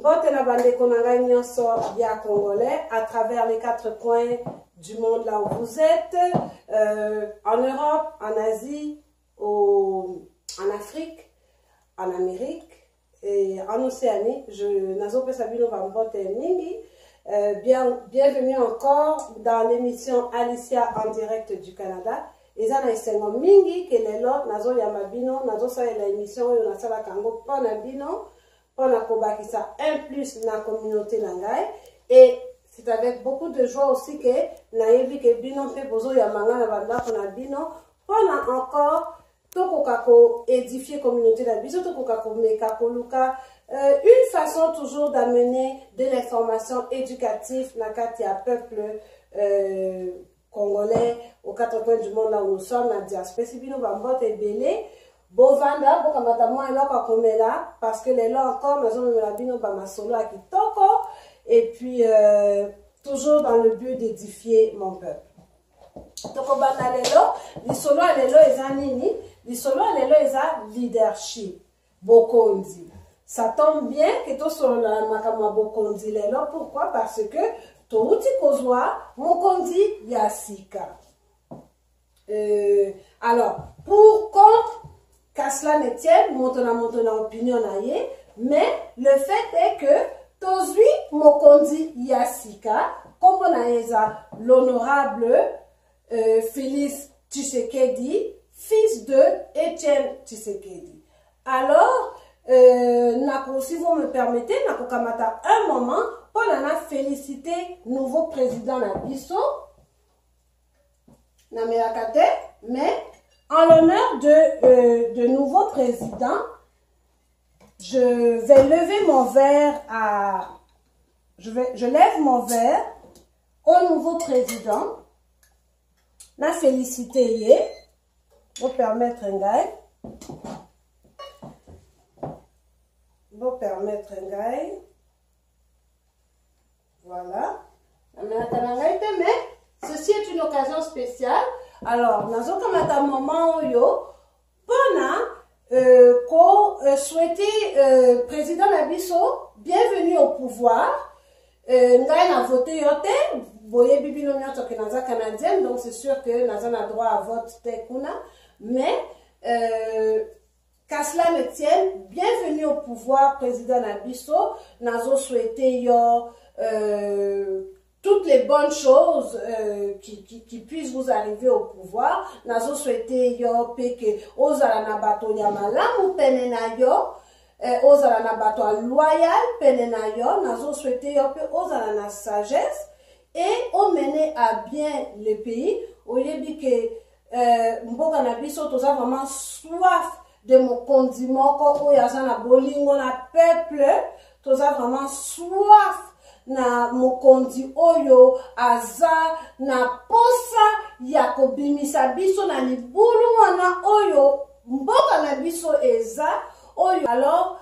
Mbote na bande konanga nyonso ya congolais à travers les 4 coins du monde là où vous êtes, en Europe, en Asie, en Afrique, en Amérique et en Océanie. Nazope Sabino Mbote Mingi. Bienvenue encore dans l'émission Alicia en direct du Canada. Et ça na isengo mingi que les lots nazo yamabino nazo sa la émission yo na sala kango pona bino pona kobakisa un plus na communauté nangai. Et c'est avec beaucoup de joie aussi que nayebi que bino pe bozo yamanga na banda pona bino pona encore tokokako édifier communauté na biso tokokako meka koluka une façon toujours d'amener de l'information éducative na katia peuple congolais aux 4 coins du monde là où nous sommes na diaspora. Si bino bambote ebele bovanda bokamata mwa eloko akomela parce que lelo encore nazomemela bino bamasolo ya kitoko et puis toujours dans le but d'édifier mon peuple. Tokobanda lelo lisolo ya lelo eza nini? Lisolo ya lelo eza leadership bokonzi. Ça tombe bien que tout sur la makama bokonzi lelo. Pourquoi? Parce que touti kozwa mokonzi yasika. Alors pour qu'à cela ne tienne, montona opinion naie, mais le fait est que tozwi mokonzi yasika, comme on a l'honorable Félix Tshisekedi, fils de Etienne Tshisekedi. Alors, si vous me permettez, nakokamata un moment pour féliciter nouveau président Nabiso, Nameakate, mais en l'honneur de nouveau président, je vais lever mon verre à... Je lève mon verre au nouveau président. Na félicité yé. Pour permettre un gars. Pour permettre un gars. Voilà. Mais ceci est une occasion spéciale. Alors, nazo kamata moment yo pona ko souhaiter président Nabiso bienvenue au pouvoir. Ngai na voté yote boye bibino nyoto ke naza canadienne, donc c'est sûr que naza na droit à vote tekuna, mais qu'à cela ne tienne, bienvenue au pouvoir président Nabiso. Nazo souhaiter yo toutes les bonnes choses qui puissent vous arriver au pouvoir. Nazo souhaiter yo peke ozala na bato ya malamu pene na yo, ozala na bato loyal pene na yo. Nazo souhaiter yo pe ozala na sagesse et au mener à bien le pays. Oyebi que mboka na biso toza vraiment soif de mokonzi moko oyo aza na bolingo na peuple. Toza vraiment soif na mokonzi oyo aza na posa ya kobimisa biso na libulu wana oyo mboka na biso eza oyo. Alors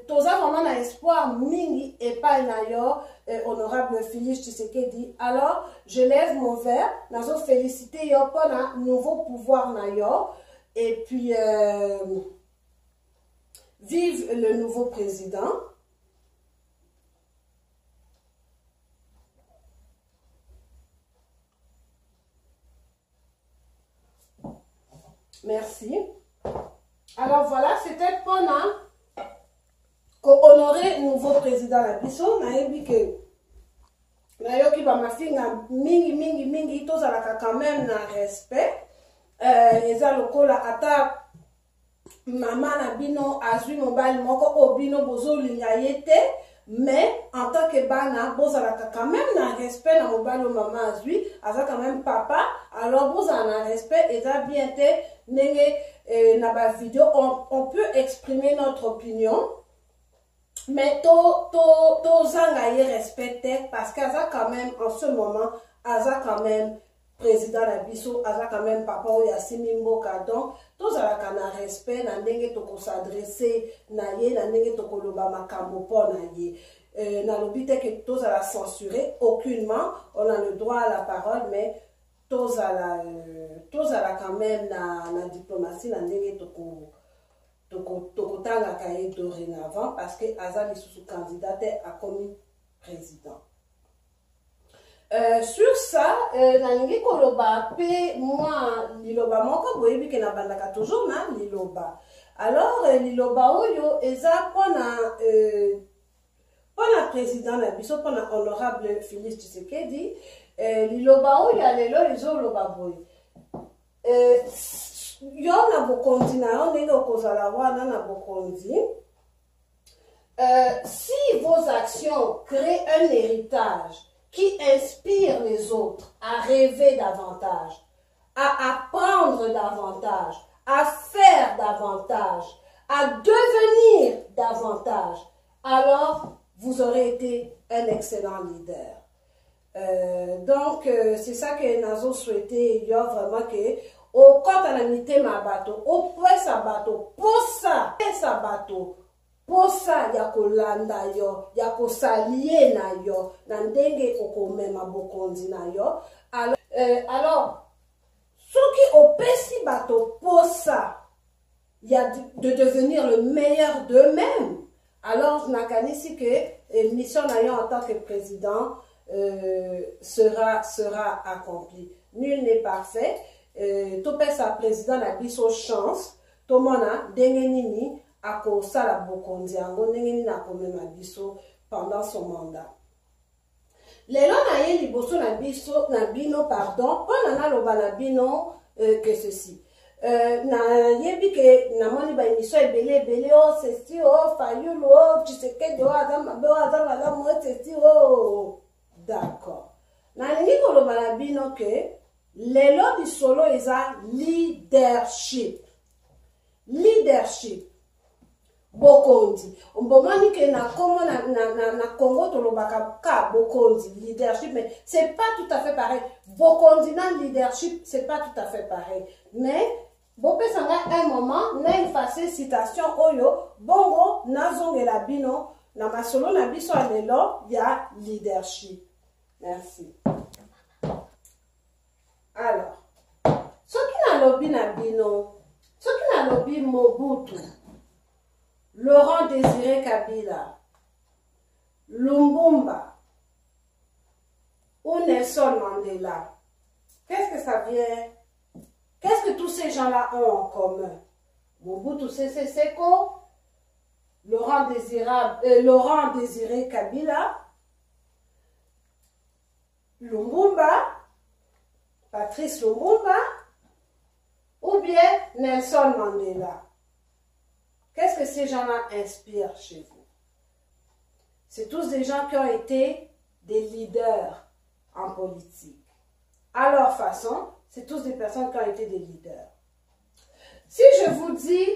toza vraiment na espoir mingi epai na yo honorable Félix Tshisekedi. Alors je lève mon verre nazo féliciter yo pour un nouveau pouvoir na yo et puis vive le nouveau président. Merci. Alors voilà, c'était pendant honorer nouveau président la biso. Nayebi que nayoki ba mafinga mingi tozalaka quand même na respect. Eza lokola ata mama na bino azwi mobali moko obino bozolinga yete, mais en tant que bana bozalaka quand même na respect na mobali o mama azwi aza quand même papa. Alors bozala na respect eza bien te nenge na ba vidéo on peut exprimer notre opinion, mais to zanga ye respecter parce qu'aza quand même en ce moment aza quand même président la biso, aza quand même papa o yasimi mboka. Donc tozalaka na respect na ndenge toko s'adresser na ye na ndenge toko loba makambo po na ye. Na lobi te que tozala censurer aucunement, on a le droit à la parole, mais tozala quand même na diplomatie na ndenge toko tokotanga kaye dorénavant parce que Azali sous candidat a commis président. Sur ça, nalingi koloba pe moi liloba moko boyebi ke na bandaka toujours na liloba. Alors liloba oyo eza pona président na biso pona honorable Félix Tshisekedi liloba oyo alelo ezoloba boye. Yo na bokonzi na yo ndenge okozala wana na bokonzi. Si vos actions créent un héritage qui inspire les autres à rêver davantage, à apprendre davantage, à faire davantage, à devenir davantage, alors vous aurez été un excellent leader. Donc, c'est ça que Nazo souhaitait, il y a vraiment que au quand on a mis ma bateau, au point sa bateau, pour ça, sa bateau, pour ça, ya kolanda yo, ya kosalie na yo, na ndenge okomema bokonzi na yo. Alors, ceux qui opesi bateau pour ça, il y a de devenir le meilleur d'eux-mêmes. Alors, nakanisi que mission na yo en tant que président sera accomplie. Nul n'est parfait. Topesa président na biso chance. Tomona ndenge nini ako sala bokonzi yango ndenge nini akomema biso pendant son mandat. Lelo na ye liboso na biso na bino pardon, pona na loba na bino que ceci. Na yebi ke na moni ba émission ebele o ceci o Fayulu o Tshisekedi o azama be o azama la mo ceci o. D'accord. Na lingi ko loba na bino ke lelo di solo eza leadership. Leadership. Bokonzi. Mbomani ke na komo na Congo tolobaka ka bokonzi leadership mais c'est pas tout à fait pareil. Bokonzi na leadership c'est pas tout à fait pareil. Mais bopesanga un moment na effacer citation oyo bongo nazongela bino na masolo na biso alelo ya leadership. Merci. Alors, ce qui na lobby na bino, ce qui na lobby Mobutu, Laurent Désiré Kabila, Lumumba ou Nelson Mandela, qu'est-ce que ça vient? Qu'est-ce que tous ces gens-là ont en commun? Mobutu Sese Seko, Laurent Désiré Kabila, Lumumba, Patrice Lumumba, ou bien Nelson Mandela. Qu'est-ce que ces gens-là inspirent chez vous? C'est tous des gens qui ont été des leaders en politique. À leur façon, c'est tous des personnes qui ont été des leaders. Si je vous dis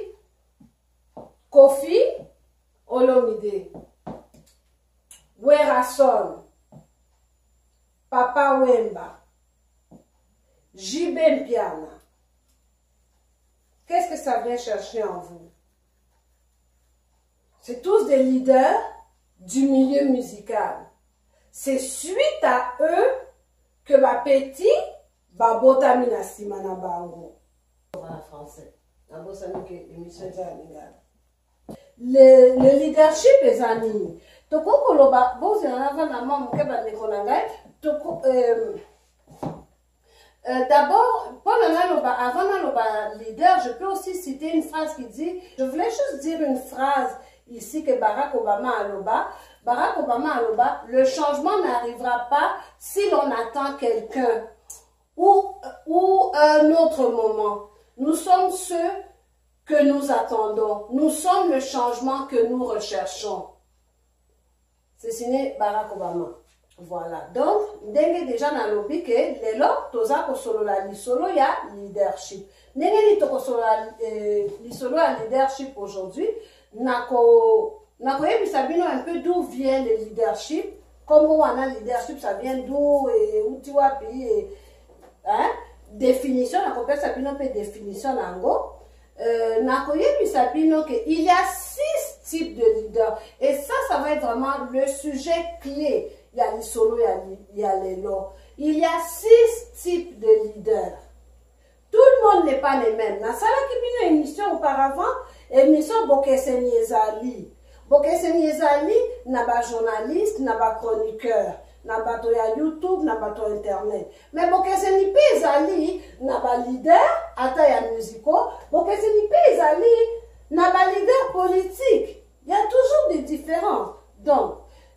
Kofi Olomide, Werason, Papa Wemba, JB Mpiana, qu'est-ce que ça vient chercher en vous? C'est tous des leaders du milieu musical. C'est suite à eux que ma petite babotami na sima na bango. En français. Le leadership est anime. Toko koloba bozi na na mamu ke ba nekonanga. Toko d'abord, avant le leader, je peux aussi citer une phrase qui dit, je voulais juste dire une phrase ici que Barack Obama aloba, le changement n'arrivera pas si l'on attend quelqu'un ou un autre moment. Nous sommes ceux que nous attendons. Nous sommes le changement que nous recherchons. C'est signé Barack Obama. Voilà. Donc, ndenge déjà na lobi ke lelo toza ko solo la lisolo ya leadership. Ndenge ni toko solo lisolo ya leadership aujourd'hui, nako yebisa bino un peu d'où vient le leadership. Comme wana leadership ça vient d'où et uti wapi hein? Définition nako pesa bino pe définition nango. Nako yebisa bino ke il y a 6 types de leaders et ça va être vraiment le sujet clé. Il y a les solos, il y a les longs. Il y a 6 types de leaders. Tout le monde n'est pas les mêmes. Dans ça, qui une émission auparavant, émission Bokeseni ezali. Bokeseni ezali na ba journaliste, na ba chroniqueur, na bato ya YouTube, na bato internet. Mais Bokeseni pe ezali na ba leader ata ya musico, Bokeseni pe ezali na ba leader politique. Il y a toujours des différences. Donc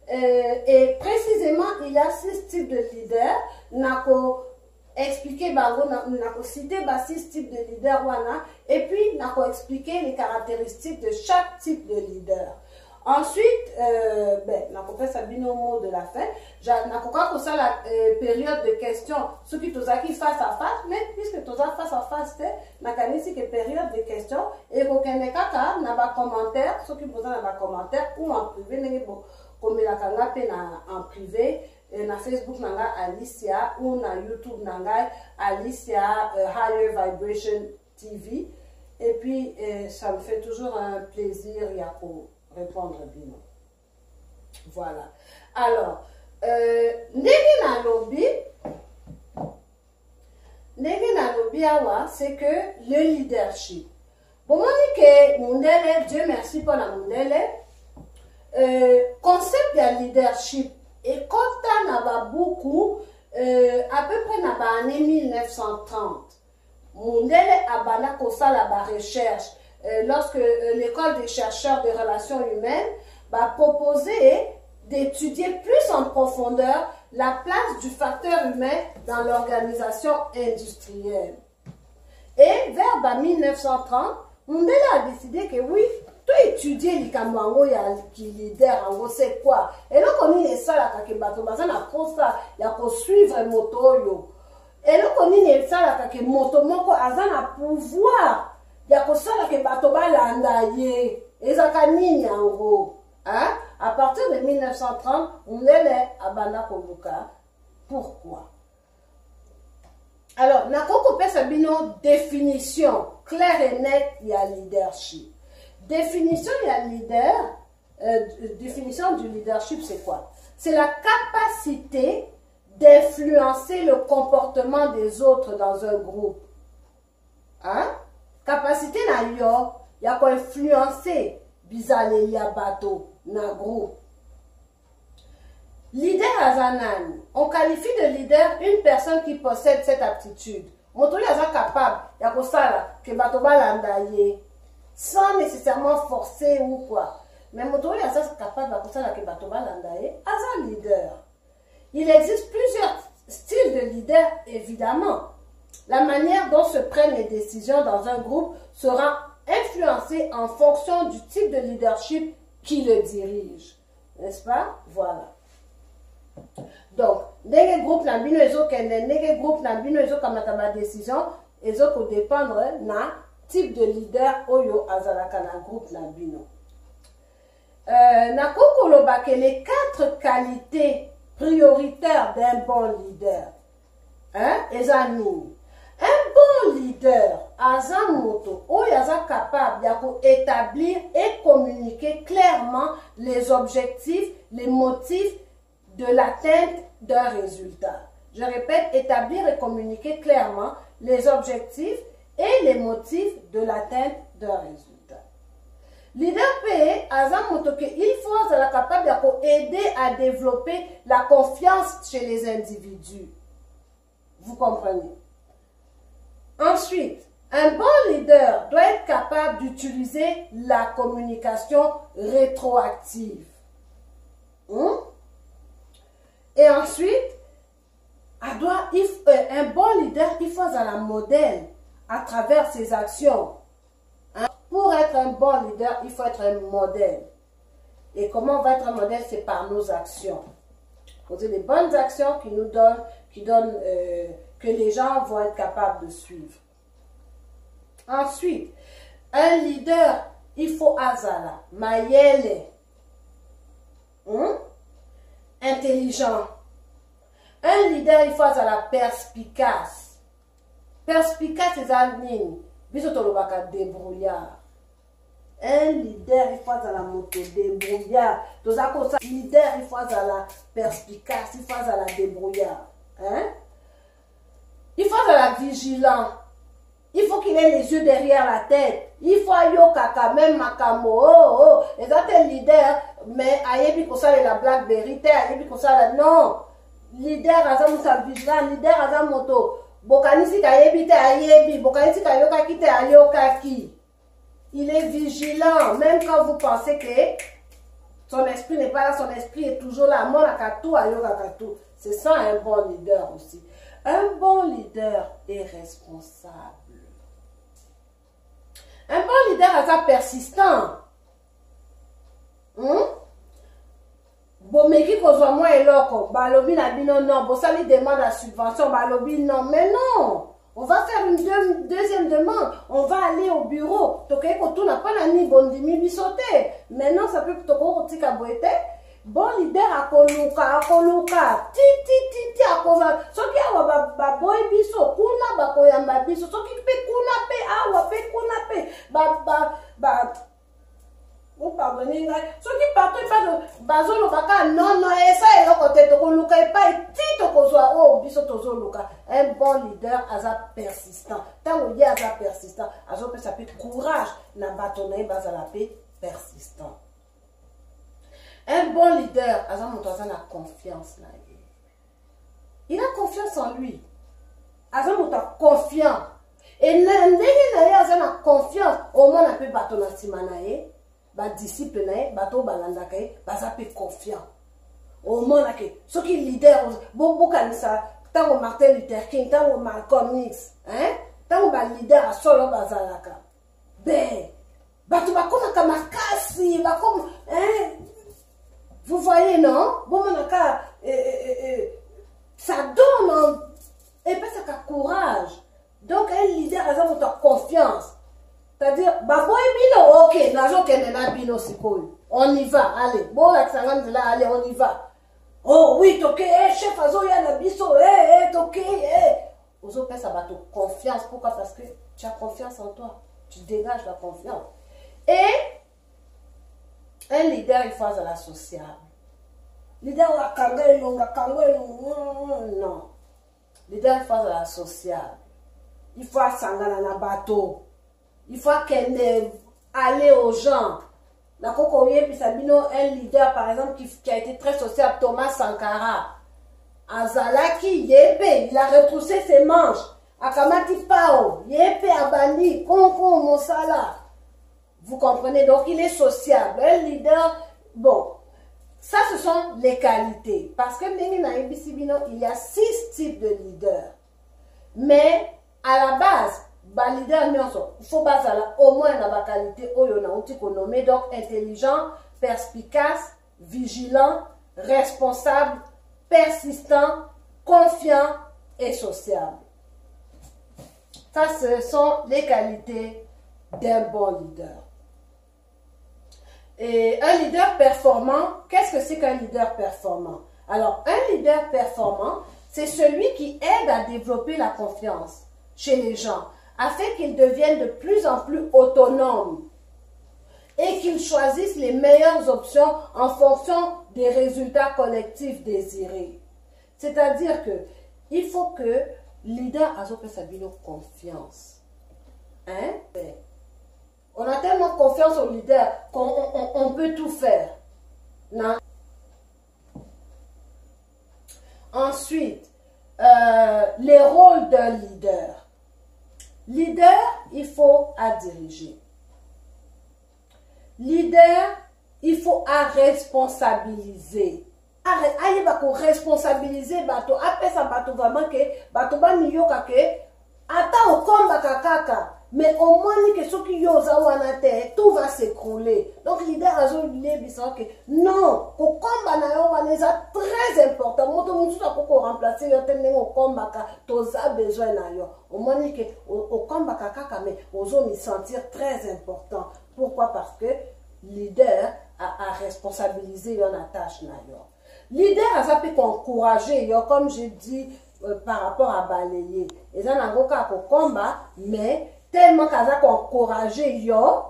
et précisément il y a 6 types de leaders. Nako expliquer bango, nako citer 6 types de leaders wana, et puis nako expliquer les caractéristiques de chaque type de leader. Ensuite, nako pesa bino mot de la fin. Nako ka ça la période de questions, ceux qui tozaki face à face, mais puisque toza face à face, nakanisi que période de questions et kokende kaka na ba commentaire, ceux qui posent na ba commentaire ou en privé nenge bo komelaka nga pe en privé. Na Facebook nanga Alicia ou na YouTube nanga Alicia Higher Vibration TV. Et puis ça me fait toujours un plaisir yako répondre bien. Voilà. Alors ndenge na lobi awa, c'est que le leadership. Bon moi dit que Mundele, Dieu merci pour la Mundele, concept de leadership. Et quand on a beaucoup, à peu près dans l'année 1930, Mundele a bana la recherche, lorsque l'école des chercheurs des relations humaines va proposer d'étudier plus en profondeur la place du facteur humain dans l'organisation industrielle. Et vers 1930, Mundele a décidé que oui, tu étudier les camarades qui leader en c'est quoi, et là on est ça là que bateau baza na kosa ya ko suivre moto yo, et là on est ça là que moto moko aza na pouvoir ya ko ça là que bateau balanda ye ezaka nini yango, hein. À partir de 1930 on est à bana koluka. Pourquoi? Alors nakoko pesa bino définition claire et nette ya leadership. Définition du leadership, c'est quoi? C'est la capacité d'influencer le comportement des autres dans un groupe. Hein? Capacité na yo, ya ko influencer bizale ya bato na groupe. Leader azanani, on qualifie de leader une personne qui possède cette aptitude. Motori aza capable ya ko sala ke bato balanda ye, sans nécessairement forcer ou quoi. Mais motori aza capable ya ko sala ke bato balanda ye, aza leader. Il existe plusieurs styles de leader, évidemment. La manière dont se prennent les décisions dans un groupe sera influencée en fonction du type de leadership qui le dirige. N'est-ce pas? Voilà. Donc, ndenge groupe na bino ezo kende, ndenge groupe na bino ezo kamata ba décision, ezo ko dépendre na type de leader oyo azalaka na groupe na bino. Na kokoloba que les 4 qualités prioritaires d'un bon leader. Hein? Eza nini? Un bon leader aza moto oyo aza capable ya ko établir et communiquer clairement les objectifs, les motifs de l'atteinte d'un résultat. Je répète, établir et communiquer clairement les objectifs et les motifs de l'atteinte d'un résultat. Leader P, il faut être capable d'aider à développer la confiance chez les individus. Vous comprenez? Ensuite, un bon leader doit être capable d'utiliser la communication rétroactive. Et ensuite, un bon leader, il faut être un modèle à travers ses actions. Hein? Pour être un bon leader, il faut être un modèle. Et comment on va être un modèle? C'est par nos actions. Poser des bonnes actions qui nous donnent, que les gens vont être capables de suivre. Ensuite, un leader, il faut azala, mayele, intelligent. Un leader, il faut azala perspicace. Perspicace, c'est un nini. Bisotolobaka débrouillard. Un leader, il faut azala moto débrouillard. Leader, il faut azala perspicace, il faut azala débrouillard. Hein? Il faut azala vigilant. Il faut qu'il ait les yeux derrière la tête. Il faut ayokaka même makamo. Oh. Et ça t'es leader, mais ayebi ko ça la Blackberry, ayebi ko ça non. Leader azamuta vigilant, leader azamoto. Bokanisi kayebi te ayebi, bokanisi kayoka ki te ayoka ki. Il est vigilant, même quand vous pensez que son esprit n'est pas là, son esprit est toujours là. Monakatou ayokakatou. C'est ça un bon leader aussi. Un bon leader est responsable. Un bon leader est persistant. Bomeki kozwa moi eloko, balobi na bino non, bosali demande la subvention, balobi non, mais non. On va faire une deuxième demande. On va aller au bureau. Toke kotu na pas ni bondimi bisote. Maintenant ça peut toko kotika boete. Bon leader akoluka. Ti akoza. Soki awa ba boy biso kuna ba koyamba biso. Soki pe kuna pe awa pe kuna pe vous pardonnez, ceux qui partent pas de bazolo baka non et ça est là côté to luka et pas ti to kozwa oh biso tozo luka. Un bon leader aza persistant. Tant on dit aza persistant, azo peut s'appeler courage na batona bazala pe persistant. Un bon leader aza montoza na confiance na ye. Il a confiance en lui. Aza monta confiant. Et ndenge na ye aza na confiance au moins na pe batona simana ye. Ba disciple na bato balandaka baza pe confiant au monde que ceux qui leader beaucoup kanisa tango Martin Luther King tango Malcolm X tango ba leader a solo bazalaka bato bakoma makasi bakoma vous voyez non bon monaka ça donne et puis ça courage donc un leader a besoin de confiance. C'est-à-dire, ok, on y va, allez, allez, on y va. Oh oui, ok, chef, ok, aux autres, ça va te confiance. Pourquoi? Parce que tu as confiance en toi. Tu dégages la confiance. Et un leader, il faut à la sociale. Leader, non. Leader, il faut à la sociale. Il faut à Sangana bateau. Il faut qu'elle aller aux gens. La Kokoye Pisabino, un leader par exemple qui a été très social, Thomas Sankara. Azalaki, Yépe, il a retroussé ses manches. Akamati Pao, Yépe Abani, Konko Monsala. Vous comprenez? Donc il est sociable. Un leader, bon, ça ce sont les qualités. Parce que il y a 6 types de leaders. Mais à la base, leader, il faut au moins la qualité donc intelligent, perspicace, vigilant, responsable, persistant, confiant et sociable. Ça, ce sont les qualités d'un bon leader. Et un leader performant, qu'est-ce que c'est qu'un leader performant? Alors, un leader performant, c'est celui qui aide à développer la confiance chez les gens, afin qu'ils deviennent de plus en plus autonomes et qu'ils choisissent les meilleures options en fonction des résultats collectifs désirés. C'est-à-dire que il faut que le leader a confiance. On a tellement confiance au leader qu'on peut tout faire. Non? Ensuite, les rôles d'un leader. Leader, il faut à diriger. Leader, il faut à responsabiliser. Aïe bako responsabiliser bato apesa bato vraiment que bato ba miyoka que ata o komba kakaka mais au moins ni que ceux qui yosa wana te tout va s'écrouler. Donc leader azo lebisa que non ko komba na yo wana est très important. Moto mutu ta ko remplacer yo tene o komba ka toza besoin na yo. Au moins ni que o komba kakaka mais ozo me sentir très important. Pourquoi? Parce que leader a responsabilisé yo na tâche na yo. Leader a ça peut encourager yo comme je dis par rapport à balayer. Et ça n'a pas qu'à combat mais tellement qu'à encourager yo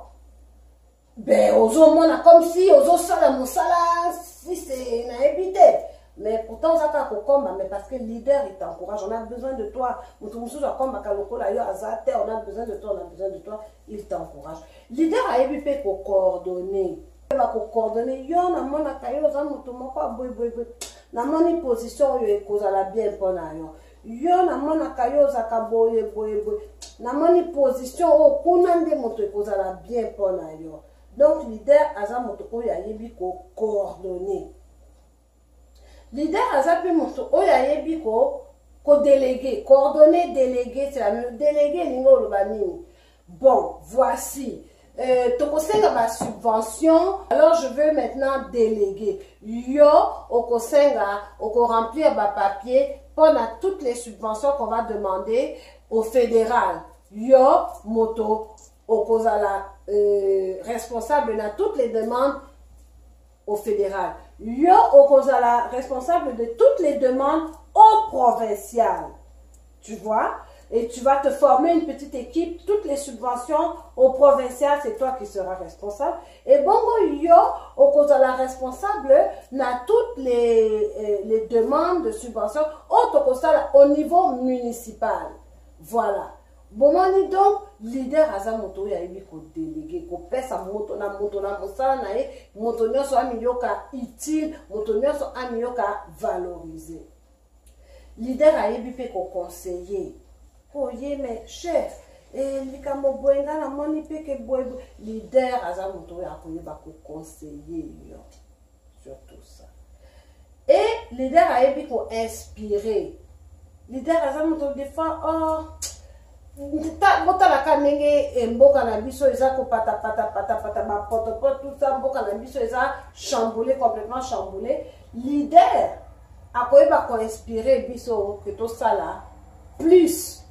ben ozo mona comme si ozo sala musala si c'est na évité mais pourtant ça qu'à kokomba, mais parce que leader il t'encourage, on a besoin de toi. On a besoin de toi, on a besoin de toi, il t'encourage. Leader a évité pour coordonner. Il va coordonner, yo na mona kayo za mutu moko boy boy boy. Na moni position yo ekozala bien pona yo. Yo na mona kayo za ka boy boy boy. Na moni position o kuna nde moto ekozala bien pona yo. Donc leader aza moto oyo ayebi ko coordonner. Leader aza pe moto oyo ayebi ko déléguer, coordonner, déléguer, c'est la même déléguer lingo loba nini. Bon, voici tokosenga ma subvention, alors je veux maintenant déléguer. Yo okosenga oko remplir ba papier pendant toutes les subventions qu'on va demander au fédéral. Yo moto okozala responsable dans toutes les demandes au fédéral. Yo okozala responsable de toutes les demandes au provincial. Tu vois? Et tu vas te former une petite équipe, toutes les subventions au provincial, c'est toi qui seras responsable. Et bongo yo, okozala responsable na toutes les demandes de subventions au niveau municipal. Voilà. Bon, donc, leader aza moto ya yebi ko déléguer, ko pesa moto na mosala na ye, moto nyonso amioka utile, moto nyonso amioka valoriser. Leader a yebi pe ko conseiller. Oh ye mais chef, likamo boenga na moni pe ke boy. Leader aza moto ya koyeba ko conseiller yo sur tout ça. Et leader a yebi ko inspirer. Leader aza moto des fois oh botalaka ndenge mboka na biso eza ko pata ba poto tout ça, mboka na biso eza chamboulé, complètement chamboulé. Leader akoyeba ko inspirer biso que to sala plus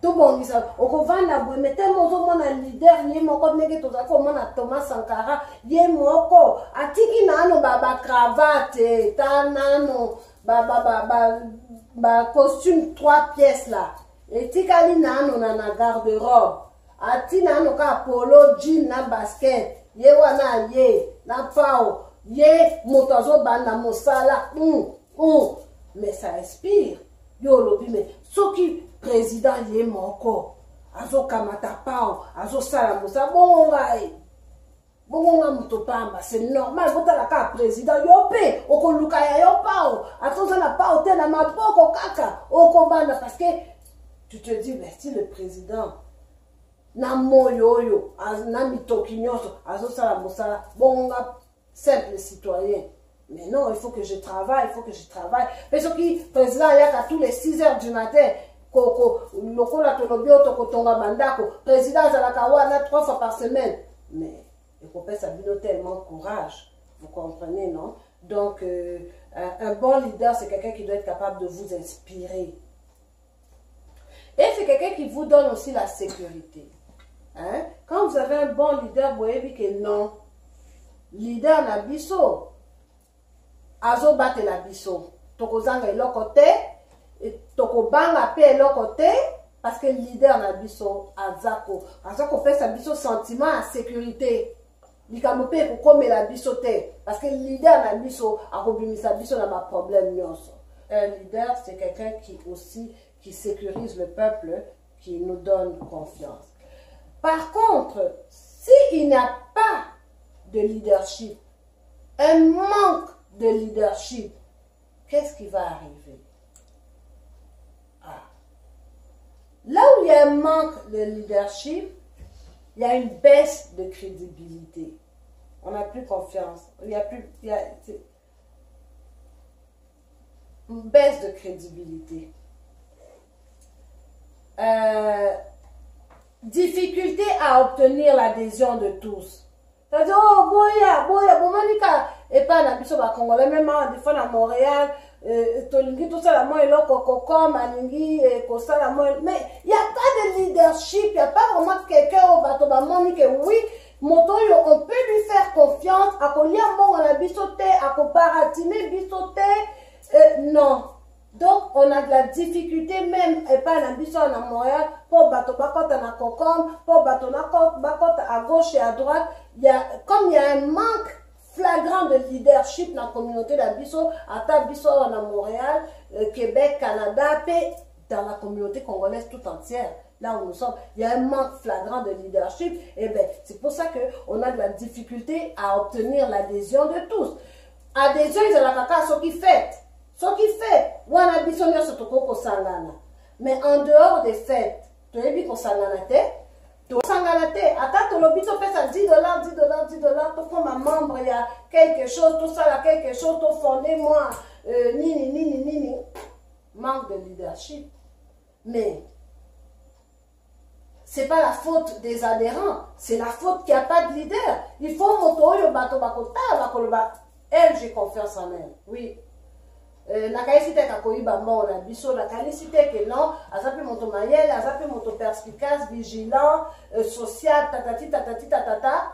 tout bon ça okovanda boye mais tellement ozomona leader ye moko ndenge tozalaki komona Thomas Sankara ye moko atiki nano ba cravate ta nano ba costume 3 pièces là etikali nano na garde-robe ati nano ka polo jean na basket ye wana ye na pao ye moto azobanda mosala mais ça inspire yo lobi mais soki président ye moko azo kamata pao azo sala mosala bonga moto pamba c'est normal botala ka président yo pe okoluka ya yo pao atonza na pao te na maboko kaka okobanda parce que tu te dis mais si le président na moyo na mitoki nyonso azo sala mosala bonga simple citoyen. Mais non, il faut que je travaille, Mais ce qui, président, il y a tous les 6 heures du matin, lokola tolobio tokotonga bandako, président Zalakawa 3 fois par semaine. Mais il faut pas s'abîmer tellement courage. Vous comprenez, non? Donc, un bon leader, c'est quelqu'un qui doit être capable de vous inspirer. Et c'est quelqu'un qui vous donne aussi la sécurité. Hein? Quand vous avez un bon leader, vous voyez que non. Leader na biso. Azo bate la biso. Toko zanga eloko te. Toko banga pe eloko te. Parce que leader na biso azako. Azako pesa biso sentiment à sécurité. Likamo pe kokome la biso te. Parce que leader na biso akobimisa biso na ma problème nyonso. Un leader, c'est quelqu'un qui sécurise le peuple, qui nous donne confiance. Par contre, s'il n'y a pas de leadership, un manque de leadership, qu'est-ce qui va arriver? Là où il y a un manque de leadership, il y a une baisse de crédibilité. On n'a plus confiance. Une baisse de crédibilité. Difficulté à obtenir l'adhésion de tous. C'est-à-dire, oh, boya, bomanika, et pas la biso ba Congolais, même des fois à Montréal, tolingi tout ça, la moi, et là, comme alingi, et ça, la moi, mais il n'y a pas de leadership, il n'y a pas vraiment quelqu'un au bateau, bah, monique, oui, moto, on peut lui faire confiance, à qu'on y a bon, la bisoté, à qu'on paratiner, bisoté, non. Donc, on a de la difficulté même, et pas la biso à Montréal, pour bateau bakot à Concombre, pour bateau bakot à gauche et à droite, comme il y a un manque flagrant de leadership dans la communauté d'Abisso, à Tabisso, à Montréal, Québec, Canada, et dans la communauté congolaise tout entière. Là où nous sommes, il y a un manque flagrant de leadership. Et bien, c'est pour ça qu'on a de la difficulté à obtenir l'adhésion de tous. Adhésion, ils ont la caca, ce qui fait. Ce qui fait, on a besoin de ce qu'on sangana. Mais en dehors des fêtes, tu as dit qu'on sangana te, tu sangana te, attends, tu l'obis, tu fais ça 10 dollars, 10 dollars, 10 dollars, tu fais ma membre, il y a quelque chose, tout ça, il y a quelque chose, tu fondé moi, nini. Manque de leadership. Mais c'est pas la faute des adhérents, c'est la faute qu'il n'y a pas de leader. Il faut moto bato bakota bakoloba. Elle, j'ai confiance en elle. Oui. Nakaisite kakoiba mona biso nakaisite que non, azapi moto mayel, azapi moto perspicace, vigilant, social, tatata.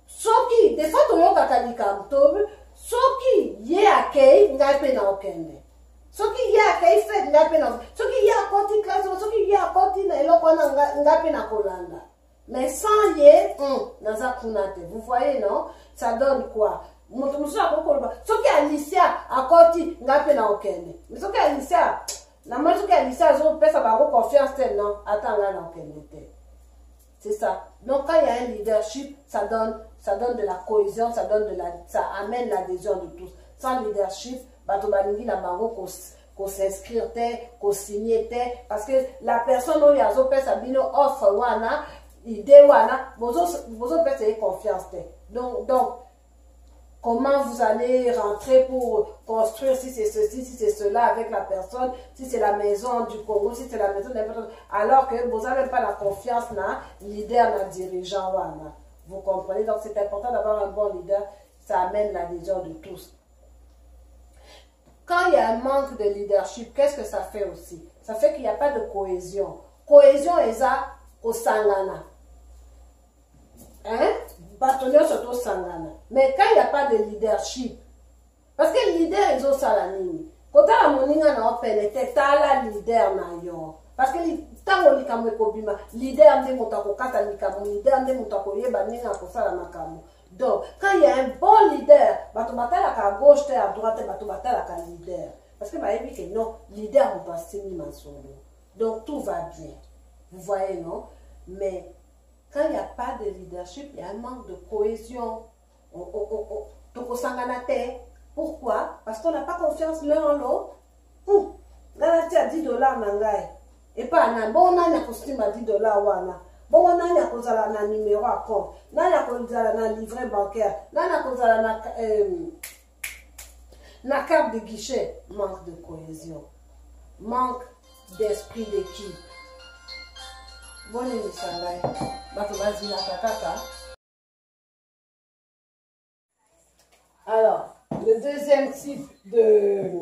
Soki, des fois toyo kakalika mtobe, soki ye akei ngape na okende. Soki ye akei fait ngape na, soki ye akoti classe, soki ye akoti na eloko na ngape na kolanda. Mais sans ye, naza kunate. Vous voyez non? Ça donne quoi? Soki Alicia akoti ngape na okende. Mais soki Alicia, na moi soki Alicia zo pesa ba confiance non, attends là na okende te. C'est ça. Donc quand il y a un leadership, ça donne de la cohésion, ça amène l'adhésion de tous. Sans leadership, bato balingi na bango ko s'inscrire ko signer parce que la personne où yazo pesa bino offre wana, idée wana, bozo pesa confiance te. Donc comment vous allez rentrer pour construire si c'est ceci, si c'est cela avec la personne, si c'est la maison du Congo, si c'est la maison n'importe, alors que vous n'avez pas la confiance na leader, na dirigeant. Wana. Vous comprenez? Donc c'est important d'avoir un bon leader, ça amène l'adhésion de tous. Quand il y a un manque de leadership, qu'est-ce que ça fait aussi? Ça fait qu'il n'y a pas de cohésion. Cohésion est ça au sangana. Hein? Mais quand il n'y a pas de leadership, parce que le leader ils ont ça la ligne. Quand la moninga na opelete tala leader na yo. Parce que tango likamwe kobima leader ndi mutako kata likamwe leader ndi mutako yeba ninga kosala makambo. Donc quand il y a un bon leader, bato batala ka gauche te à droite bato batala ka leader. Parce que bah dit que non, leader on passe ni masolo. Donc tout va bien. Vous voyez non? Mais quand il n'y a pas de leadership, il y a un manque de cohésion. Pourquoi? Parce qu'on n'a pas confiance l'un en l'autre. Là, tu as 10 dollars, nangai. Et pas un bon an, il y a costume à 10 dollars. Bon, on a un numéro à compte. Là, il y a un livret bancaire. Là, il y a une carte de guichet. Manque de cohésion. Manque d'esprit d'équipe. Bonne émission. Alors, le deuxième type de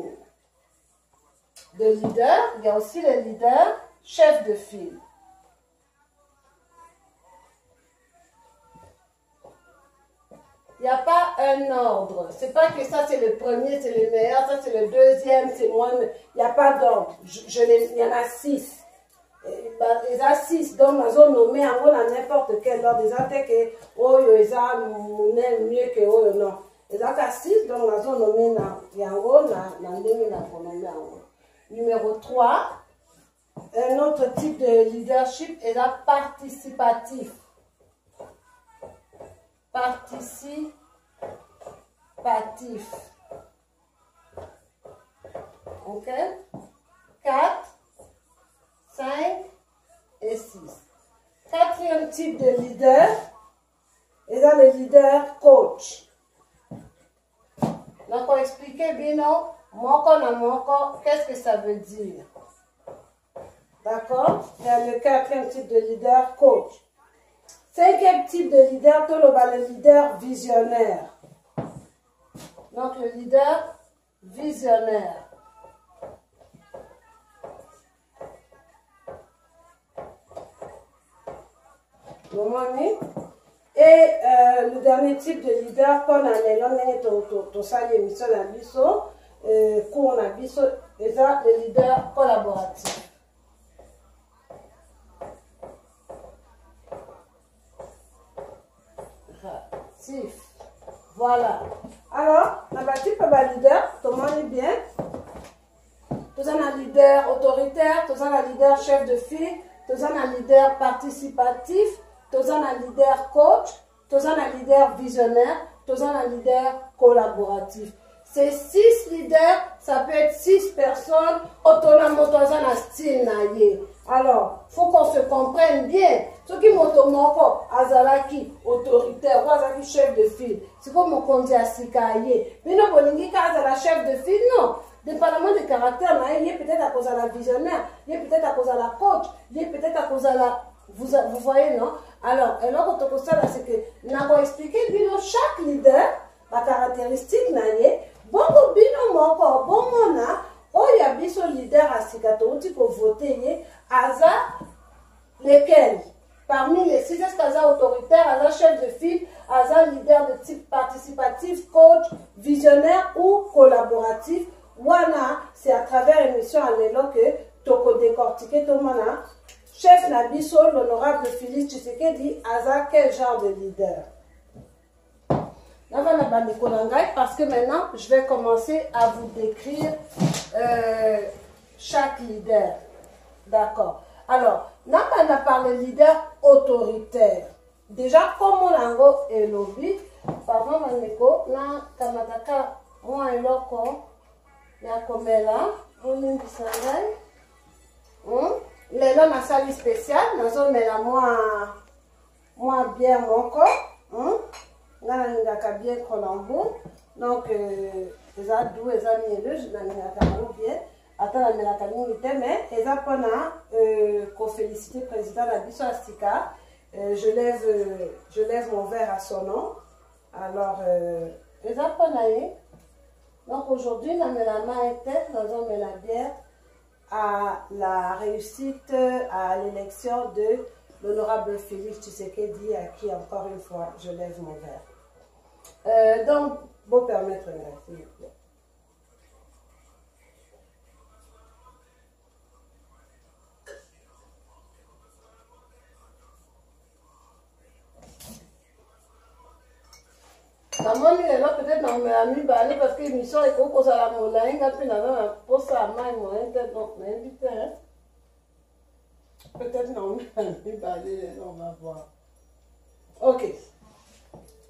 leader, il y a aussi le leader chef de file. Il n'y a pas un ordre. C'est pas que ça c'est le premier, c'est le meilleur, ça c'est le deuxième, c'est moi. Il n'y a pas d'ordre. Il y en a 6. Il y a 6, donc ils ont nommé en n'importe quel ordre. Ils ont dit que oh, ils ont mieux que oh, non. Ils ont 6, donc ils ont nommé Numéro 3, un autre type de leadership est la participatif. Participatif. Ok? 4, 5 et 6. Quatrième type de leader est le leader coach. Donc, on expliquait bien, non? Qu'est-ce que ça veut dire? D'accord? Il y a le quatrième type de leader coach. Cinquième type de leader, le leader visionnaire. Donc, le leader visionnaire. Et le dernier type de leader, qu'on a l'émission d'Abisso, qu'on a Abisso, c'est le leader collaboratif. Voilà. Alors, on va dire que leader, tout le monde est bien. Tout un leader autoritaire, tout un leader chef de file, tout un leader participatif, tout un leader coach, tout un leader visionnaire, tout un leader collaboratif. Ces 6 leaders, ça peut être 6 personnes autonomes, autonomes, style naïe. Alors, il faut qu'on se comprenne bien. Ceux qui m'ont azalaki autoritaire, ou azalaki chef de file, c'est comme on dit à Sikaye. Mais non, Bolingi, azala chef de file, non. Dépendamment des caractères, il est peut-être à cause de la visionnaire, il est peut-être à cause de la coach, il est peut-être à cause de la... Vous voyez, non? Alors, c'est que nous avons expliqué, chaque leader, la caractéristique, bongo bino moko bomona oya biso leader asikato uti ko voter aza lesquels parmi les 6 aza autoritaire, aza chef de file, aza leader de type participatif, coach, visionnaire ou collaboratif. Wana c'est à travers l'émission à l'élo que toko décortiquer tout mana chef na biso l'honorable Félix Tshisekedi aza quel genre de leader. Parce que maintenant, je vais commencer à vous décrire chaque leader. D'accord. Alors, on a parlé de leader autoritaire. Déjà, comme on a un lobby, pardon, Maneko, na kamataka, moi et loko, ya komela, on est bisangai. Les gens na salle spéciale, nous sommes là, moi bien mon corps. Bien Colombo, donc les adou, les amis et je n'ai bien. Attends, mais les apona qu'on félicite le président Nabiso Astika. Je lève mon verre à son nom. Alors, les apona, donc aujourd'hui, nous avons la main tête, nous avons la bière à la réussite à l'élection de l'honorable Félix Tshisekedi, à qui encore une fois je lève mon verre. Donc, vous permettre, s'il vous plaît. Maman, il est là peut-être dans mes amis, parce que l'émission est comme ça, la moulaïne, puis on a pour ça, maille, moi, donc, on invite, hein. Peut-être non, on va voir. Ok.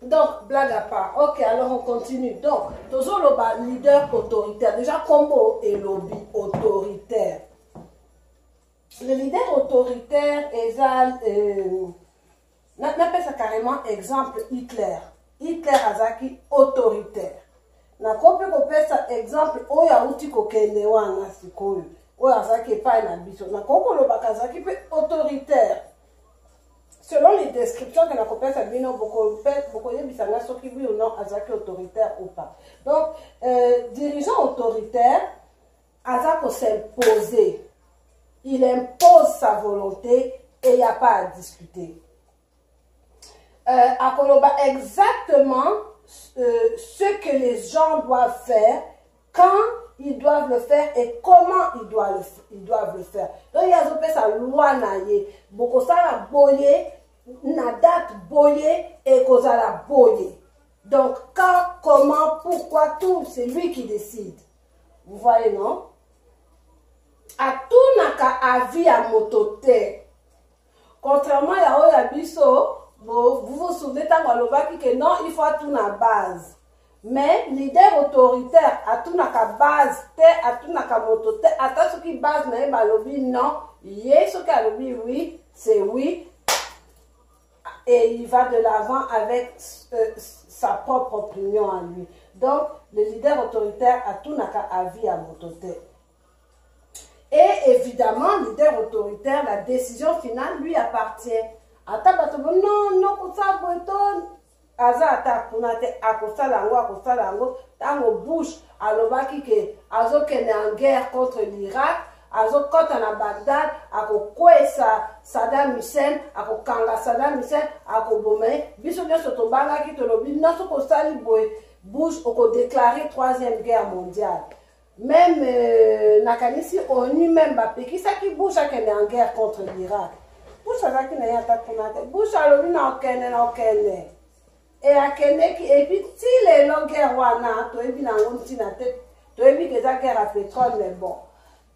Donc, blague à part. Ok, alors on continue. Donc, toujours le leader autoritaire. Déjà, combo et lobby autoritaire. Le leader autoritaire, on appelle ça carrément exemple Hitler. Hitler azaki autoritaire. Na kope kope ça exemple oya uti kokende wana sikoyo. Oya azaki pa na biso. Na kope lo bakazaki pe autoritaire. Selon les descriptions que la copie a bien beaucoup de bisanga qui oui ou non azaki autoritaire ou pas. Donc dirigeant autoritaire azako s'imposer. Il impose sa volonté et il n'y a pas à discuter. Akoloba exactement ce que les gens doivent faire, quand ils doivent le faire et comment ils doivent le faire. Donc il y a sa loi naïe, beaucoup ça la boye, na date boye et causa la boye. Donc quand, comment, pourquoi, tout, c'est lui qui décide. Vous voyez, non? A tout naka avis à motote. Contrairement à Oyabiso, vous vous souvenez que non, il faut tout na base. Mais leader autoritaire, à tout naka base, à tout naka motote, à tout ce qui base na lobby non, yes, ce qui lobby oui, c'est oui. Et il va de l'avant avec sa propre opinion à lui. Donc, le leader autoritaire a tout naka avis à motote. Et évidemment, leader autoritaire, la décision finale lui appartient. Non, non, comme ça, Breton, Aza attaque pour n'attendre à Kosalango, Tango Bush, à l'Obaki, Azo qui est en guerre contre l'Irak, Azo quand on a Bagdad, à Kokwesa Saddam Hussein, à Kokanga Saddam Hussein, à Kobomé, Bissobia Sotobanga qui te lobby, non, ce qu'on s'allie Bush, au déclaré 3e guerre mondiale. Même Nakanisi, ONU, même Mbappé, qui sait qui Bush est en guerre contre l'Irak. Bush a qui n'a pas pour Bush a lobby n'a aucun. et puis si les longues guerres wana to ebi na ngonti na tête to ebi que ça guerre à pétrole mais bon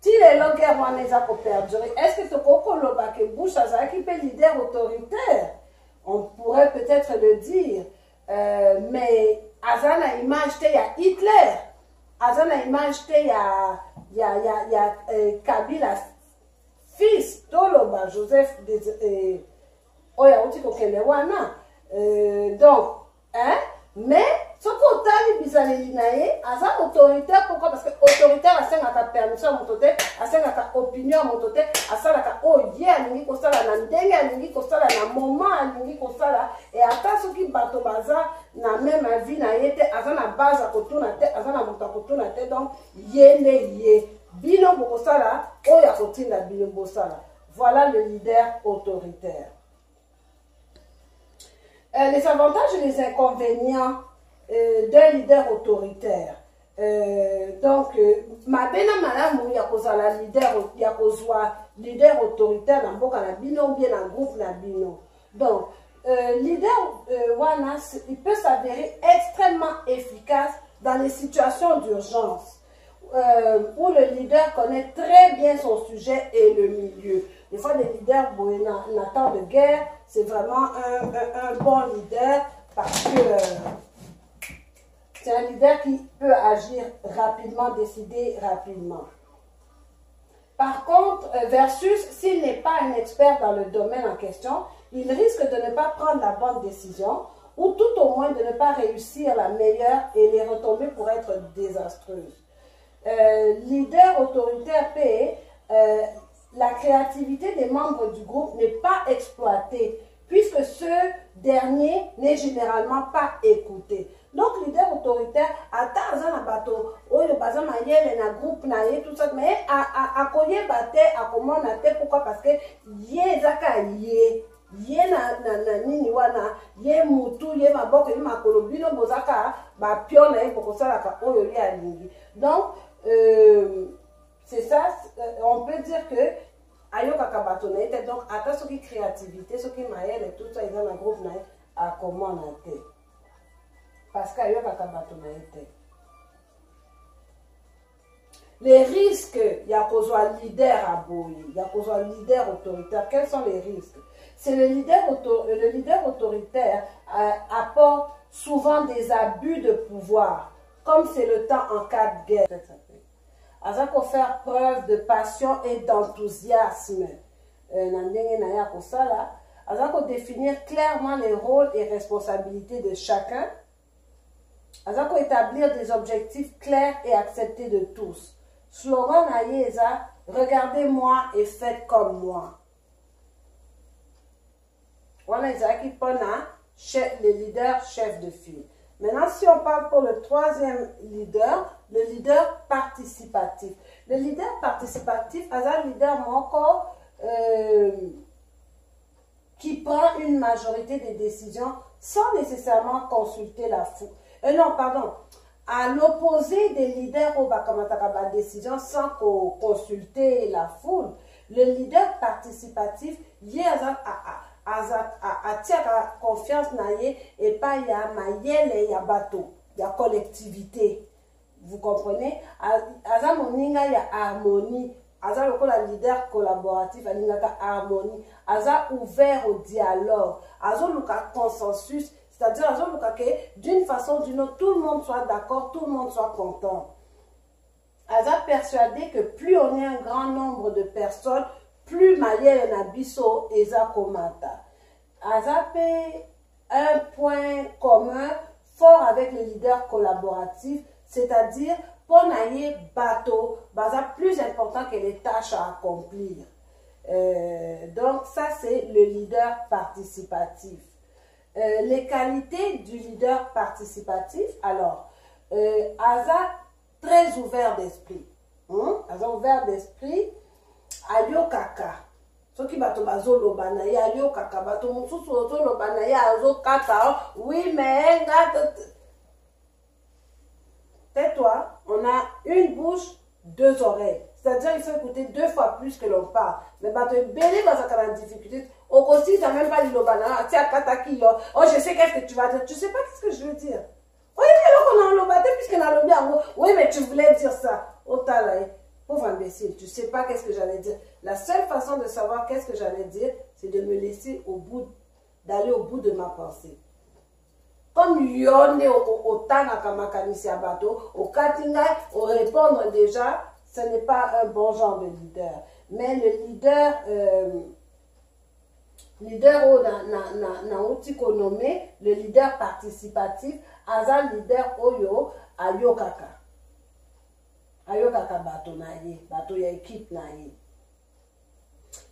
si les longues guerres wana ça peut perdurer est-ce que to kokoloba que Bush a qui peut leader autoritaire on pourrait peut-être le dire mais azana image te ya Hitler azana image te ya Kabila fils toloba Joseph oya uti kokende wana donc hein mais ce qu'on t'a bizarre naé aza autoritaire pourquoi parce que autoritaire a sengaka permission mon côté a sengaka opinion mon côté a salaka oye alingi kosala na ndenge alingi kosala na moment alingi kosala et ata soki bato baza na même vie na yete aza na base a kotuna te aza na moto kotuna te donc yene ye bino bokosala oya kotinda bino bosala voilà le leader autoritaire. Les avantages et les inconvénients d'un leader autoritaire. Donc, ma bena malamu ya kozala leader autoritaire na mboka na bino ou bien na groupe na bino. Donc, leader wana, il peut s'avérer extrêmement efficace dans les situations d'urgence. Où le leader connaît très bien son sujet et le milieu. Des fois, les leaders, en temps de guerre, c'est vraiment un bon leader parce que c'est un leader qui peut agir rapidement, décider rapidement. Par contre, versus s'il n'est pas un expert dans le domaine en question, il risque de ne pas prendre la bonne décision ou tout au moins de ne pas réussir la meilleure et les retombées pourraient être désastreuses. Leader autoritaire P, la créativité des membres du groupe n'est pas exploitée puisque ce dernier n'est généralement pas écouté. Donc, leader autoritaire, ata aza na bato, oyo baza mayele na groupe na ye, tout ça, mais a koye bate, a komona te, pourquoi? Parce que ye zaka ye na nini wana, ye mutu, ye maboko, ye makolo, bino bozaka, ba pion na ye, bokosala ka oyo ye alingi. Donc, c'est ça, on peut dire que ayoka kabato na ete, donc ata soki créativité, soki mayele, tout ça, ils ont un groupe na ye, a komona te. Parce que ayoka kabato na ete. Les risques, il y a kozwa leader à boy, il y a kozwa leader autoritaire. Quels sont les risques? C'est le leader autoritaire apporte souvent des abus de pouvoir, comme c'est le temps en cas de guerre. Azako faire preuve de passion et d'enthousiasme. Azako définir clairement les rôles et responsabilités de chacun. Azako établir des objectifs clairs et acceptés de tous. Slogan Ayeza, regardez-moi et faites comme moi. Voilà le leader chef de file. Maintenant, si on parle pour le troisième leader, le leader participatif. Le leader participatif, c'est un leader encore qui prend une majorité des décisions sans nécessairement consulter la foule. Non, pardon. À l'opposé des leaders au Bakamataka décision sans consulter la foule, le leader participatif, il y a confiance et pas il y a mayele ya bateau, il y a collectivité. Vous comprenez? Aza moninga ya harmonie. Aza lokola leader collaboratif, alingaka harmonie. Aza ouvert au dialogue. Aza luka consensus. C'est-à-dire, d'une façon ou d'une autre, tout le monde soit d'accord, tout le monde soit content. Aza persuadé que plus on est un grand nombre de personnes, plus mayele na biso eza komata. Aza pe un point commun fort avec le leader collaboratif, c'est-à-dire pour naye bateau, baza plus important que les tâches à accomplir. Donc ça c'est le leader participatif. Les qualités du leader participatif, alors, Aza très ouvert d'esprit. Aza ouvert d'esprit, alio kaka. Ce qui bato bazo lobana ya alio kaka bato mususu ozo lobana ya azo kata. Oui mais tais-toi, on a une bouche, deux oreilles. C'est-à-dire il faut écouter deux fois plus que l'on parle. Mais bato belé bazaka la difficulté. Au quotidien, tu n'as même pas dit l'obana. Tiens, kataki yo. Oh, je sais qu'est-ce que tu vas dire. Tu sais pas qu'est-ce que je veux dire. Oui, alors qu'on a un lobate, puisqu'on a lobé en haut. Oui, mais tu voulais dire ça. Oh, talaï. Pauvre imbécile, tu sais pas qu'est-ce que j'allais dire. La seule façon de savoir qu'est-ce que j'allais dire, c'est de me laisser d'aller au bout de ma pensée. Comme Yone au Tanaka Makanisi Abato, au Katinga, au répondre déjà, ce n'est pas un bon genre de leader. Mais le leader na outil qu'on nommé, le leader participatif, Aza leader Oyo Ayokaka. Ayokaka Bato Naye, Bato ya équipe Naye.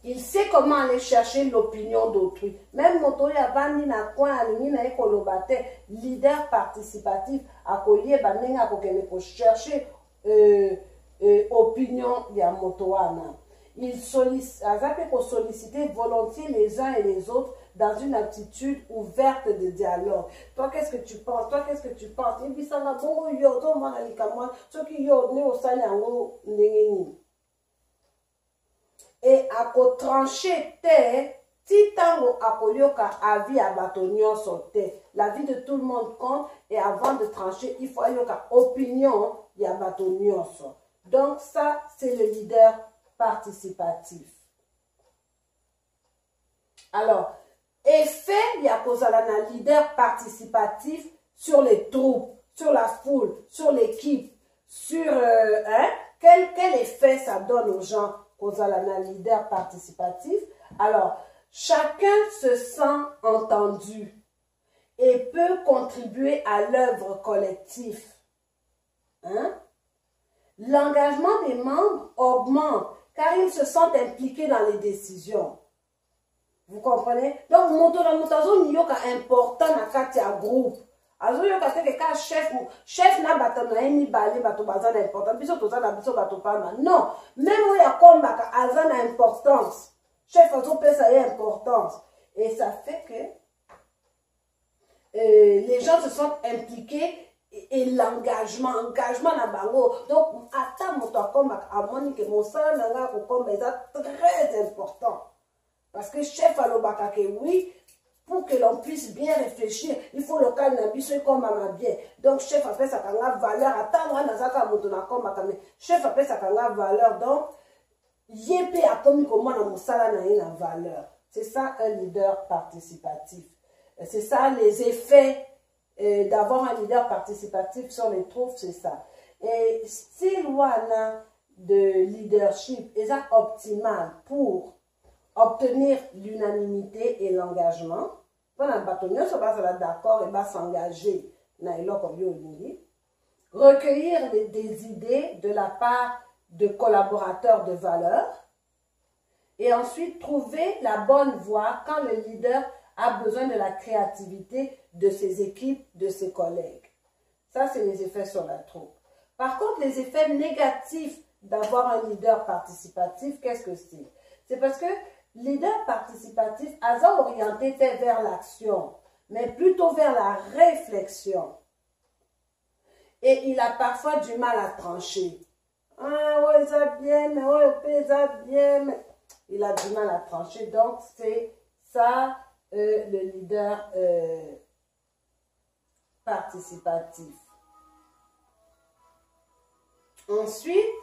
Il sait comment aller chercher l'opinion d'autrui. Même Motori Avani na coin alimi na ekolobate, leader participatif, akoye baneng akokene ko chercher opinion ya Motoana. Il solliciter volontiers les uns et les autres dans une attitude ouverte de dialogue. Toi, qu'est-ce que tu penses? Toi, qu'est-ce que tu penses? Et à trancher terre, titango akoyoka avis à bâtonnion sauter. La vie de tout le monde compte et avant de trancher, il faut yoka opinion ya bâtonnion. Donc ça, c'est le leader participatif. Alors, effet il y a un leader participatif sur les troupes, sur la foule, sur l'équipe, sur quel effet ça donne aux gens un leader participatif. Alors, chacun se sent entendu et peut contribuer à l'œuvre collective. Hein? L'engagement des membres augmente car ils se sentent impliqués dans les décisions. Vous comprenez? Donc, moto n'y a important dans le groupe. Azo yo kate ke ka chef na bato na emi bali bato bazana important biso toza na biso bato palma non même où ya komba ka azana importance chef azo pesa ya importance et ça fait que les gens se sentent impliqués et l'engagement na bango donc ata moto akomba amoni ke mosala na nga ko komba est très important parce que chef alobaka ke oui. Pour que l'on puisse bien réfléchir, il faut le calme comme à bien. Donc, chef a fait sa valeur. Attends, moi, chef a fait sa valeur. Donc, yépe a commis comment dans mon salaire n'a une valeur. C'est ça un leader participatif. C'est ça les effets d'avoir un leader participatif sur les troupes, c'est ça. Et style wana de leadership est optimal pour obtenir l'unanimité et l'engagement. Pendant le bâtonnier, se base d'accord et va s'engager. Recueillir des idées de la part de collaborateurs de valeur. Et ensuite, trouver la bonne voie quand le leader a besoin de la créativité de ses équipes, de ses collègues. Ça, c'est les effets sur la troupe. Par contre, les effets négatifs d'avoir un leader participatif, qu'est-ce que c'est? C'est parce que leader participatif a orienté vers l'action, mais plutôt vers la réflexion. Et il a parfois du mal à trancher. Ah ouais, ça bien, mais ouais, ça bien. Mais... il a du mal à trancher. Donc, c'est ça le leader participatif. Ensuite,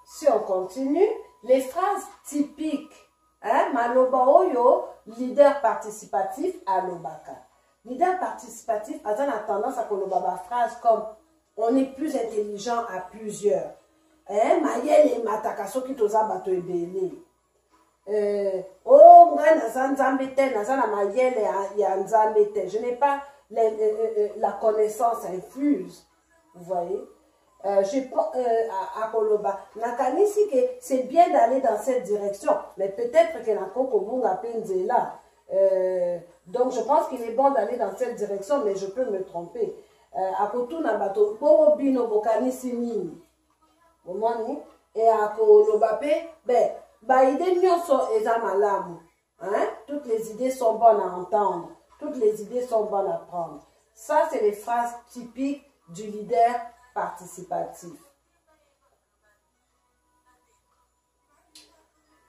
si on continue, les phrases typiques, hein, Maloba Oyo, leader participatif, Alobaka. Leader participatif, a tendance à koloba la phrase comme on est plus intelligent à plusieurs. Hein, Mayel et Matakaso qui toza bato ebele. Oh, moi, nazanzambete, nazana Mayel et Anzambete. Je n'ai pas la connaissance infuse. Vous voyez? À Koloba. Nakanisi que c'est bien d'aller dans cette direction, mais peut-être que là. Donc je pense qu'il est bon d'aller dans cette direction, mais je peux me tromper. À Kotuna bato, Borobino Bokanisi Nini. Et à Kolobape, ben, idée nyonso eza malamu. Toutes les idées sont bonnes à entendre. Toutes les idées sont bonnes à prendre. Ça, c'est les phrases typiques du leader participatif.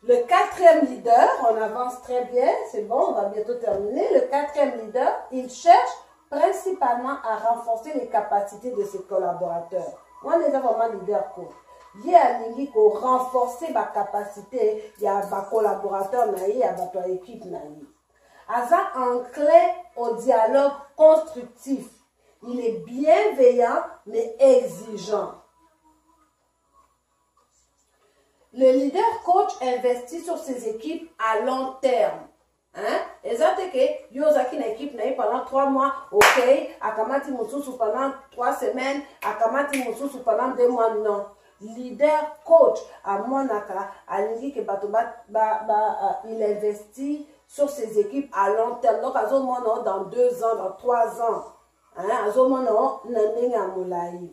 Le quatrième leader, on avance très bien, c'est bon, on va bientôt terminer. Le quatrième leader, il cherche principalement à renforcer les capacités de ses collaborateurs. Moi, les vraiment leader coach. Il y a l'équipe pour renforcer ma capacité, il y a ma collaborateur, il y a ma équipe. Aza enclin au dialogue constructif. Il est bienveillant, mais exigeant. Le leader coach investit sur ses équipes à long terme. Hein? Exactement que Yozaki une équipe pendant 3 mois, ok, Akamati Moussousou pendant 3 semaines, Akamati Moussousou pendant 2 mois, non. Leader coach à Monaka, à l'indique que il investit sur ses équipes à long terme. Donc, à Zomono, dans 2 ans, dans 3 ans, hein, à Zomono, Nanenga Moulaï.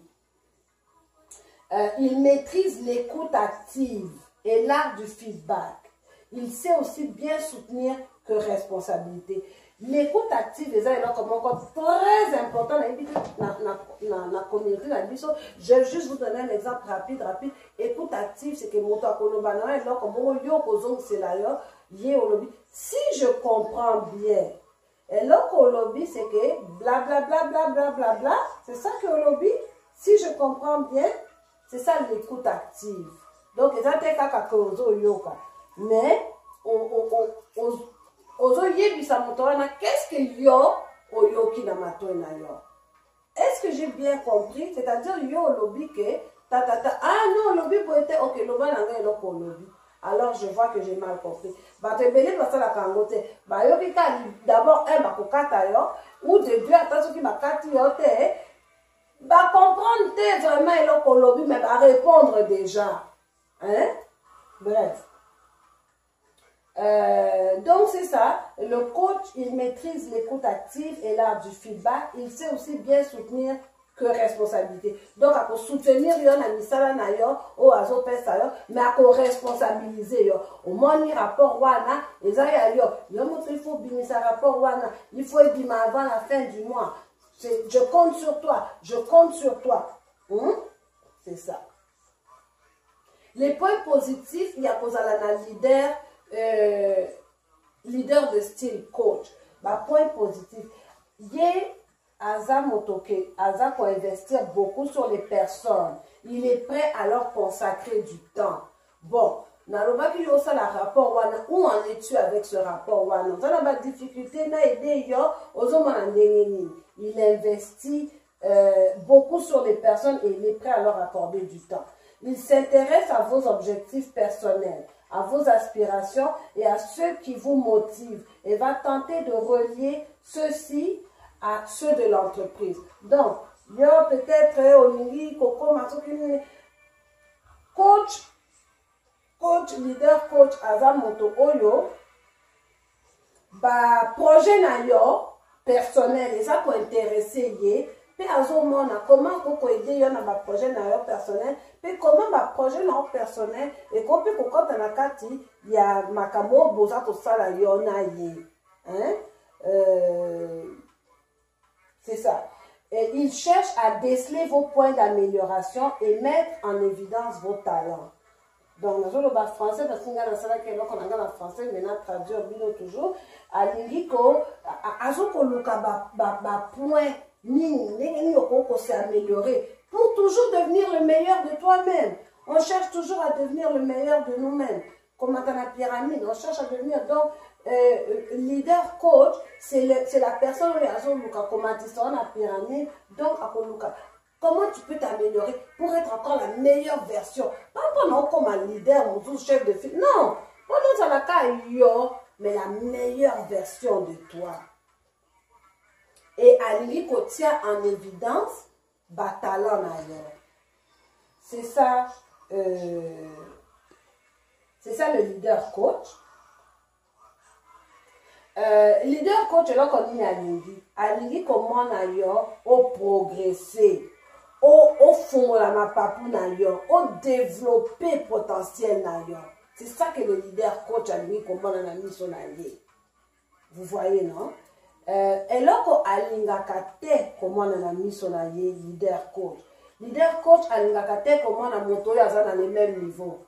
Il maîtrise l'écoute active et l'art du feedback. Il sait aussi bien soutenir que responsabilité. L'écoute active, les gens, comme encore très important dans la communauté. Je vais juste vous donner un exemple rapide. Écoute active, c'est que si je comprends bien, et là, c'est que blablabla, blablabla, c'est ça que lobby, si je comprends bien, c'est ça l'écoute active. Donc, ça c'est mais qu'est-ce que yo oyoki na mato na yo? Est-ce que j'ai bien compris? C'est-à-dire yo lobby que ah non lobby pour être ok lobby nanga eloko lobby. Alors je vois que j'ai mal compris. Bah te belé parce la kangote. Bah yo ki d'abord un bakokata yo ou de deux attention qui bakati yo te. Bah comprendre te vraiment eloko lobby mais bah répondre déjà. Hein? Bref. Donc c'est ça, le coach il maîtrise l'écoute active et l'art du feedback, il sait aussi bien soutenir que responsabilité. Donc à soutenir yon a misala na yo o azo pesa yo, mais à responsabiliser yo. Au moins ni rapport wana, ezaya yo moto il faut binisa rapport wana, il faut ebima avant la fin du mois. Je compte sur toi, je compte sur toi. C'est ça. Les points positifs, il y a posé la leader de style coach. Bah, point positif. Yé Aza Motoke, Aza pour investir beaucoup sur les personnes. Il est prêt à leur consacrer du temps. Bon, Naloba qui yo ça la rapport wana, où en es-tu avec ce rapport wana? Ça n'a pas de difficulté, na aidé yo, il investit beaucoup sur les personnes et il est prêt à leur accorder du temps. Il s'intéresse à vos objectifs personnels, à vos aspirations et à ceux qui vous motivent et va tenter de relier ceux-ci à ceux de l'entreprise. Donc, il y a peut-être coach, leader, coach, Azamoto Oyo, projet na yo personnel, et ça pour intéresser yé, puis comment vous aider yo na projet na yo personnel, puis comment projet na yo personnel, et quand on a kati, il y a makamo boza to sala yo na yé. C'est ça. Et il cherche à déceler vos points d'amélioration et mettre en évidence vos talents. Donc, nous avons français, parce qu'on a en français, maintenant traduire bien toujours. À l'ingiko, à ce qu'on a point, s'est amélioré pour toujours devenir le meilleur de toi-même. On cherche toujours à devenir le meilleur de nous-mêmes. Comme dans la pyramide, on cherche à devenir. Donc, leader coach, c'est la personne qui a dans la pyramide. Donc, comment tu peux t'améliorer pour être encore la meilleure version? Pas pendant comme un leader ou chef de file. Non, pas dans la cas mais la meilleure version de toi. Et à lui qu'on tient en évidence, talent ailleurs. C'est ça le leader coach. Leader coach, là qu'on dit à lui comment ailleurs, au progresser. Au fond la mapapou na yo, au développer potentiel na yo. C'est ça que le leader coach a lui comment on a mis son allié. Vous voyez, non? Et là qu'on a l'ingakate comment on a mis son allié leader coach. Leader coach a l'ingakate comment on a monté dans le même niveau.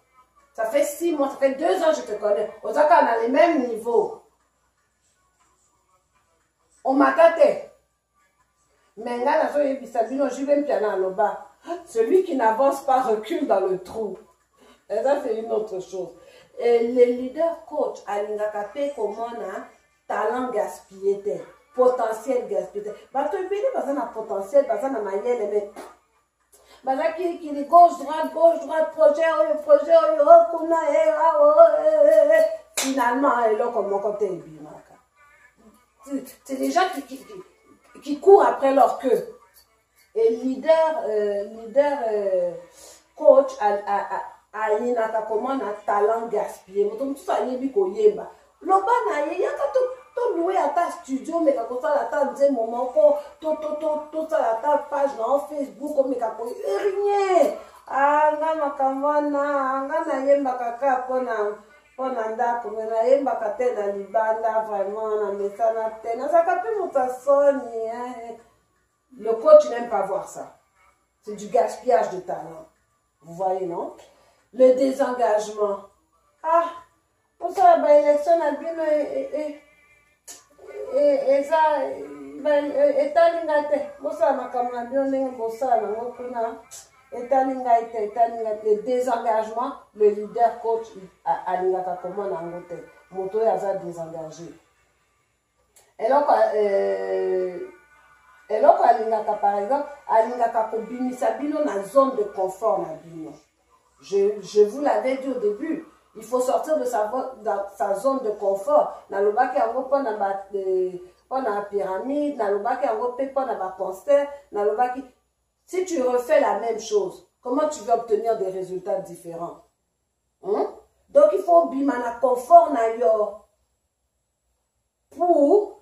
Ça fait 6 mois, ça fait 2 ans que je te connais. On a les mêmes niveaux. On m'a tâté. Mais là, je vais me piano à l'oba. Celui qui n'avance pas recule dans le trou. Et ça, c'est une autre chose. Et les leaders coach, à l'ingakape, comment on a talent gaspillé, potentiel gaspillé. Parce que le pays, a potentiel, parce qu'on a maillé, mais. Parce qu'il est gauche, droite, projet, finalement, il est comme mon côté. C'est des gens qui courent après leur queue. Et leader coach a comment on a talent gaspillé. Donc tout ça y est biko yemba. Loba na ye yaka to louer à ta studio mais quand ça la ta dire moment ko to ça la ta page dans Facebook mais ka ko rien. Ah nga makamana nga na yemba kaka pona ndako mais na yemba ka te na libanda vraiment na mesana te na ça ka pe mutasoni hein. Le coach n'aime pas voir ça. C'est du gaspillage de talent. Vous voyez, non? Le désengagement. Ah, pour ça, l'élection a bien et ça, le désengagement, le leader coach a comment moto yaza désengagé. Et donc, par exemple, alingaka kobimisa bino na zone de confort na bino. Je vous l'avais dit au début, il faut sortir de sa zone de confort. Na lobaki yango pona la pyramide, na lobaki yango pe pona ba concert, na lobaki. Si tu refais la même chose, comment tu vas obtenir des résultats différents? Donc il faut bimana confort na yo pour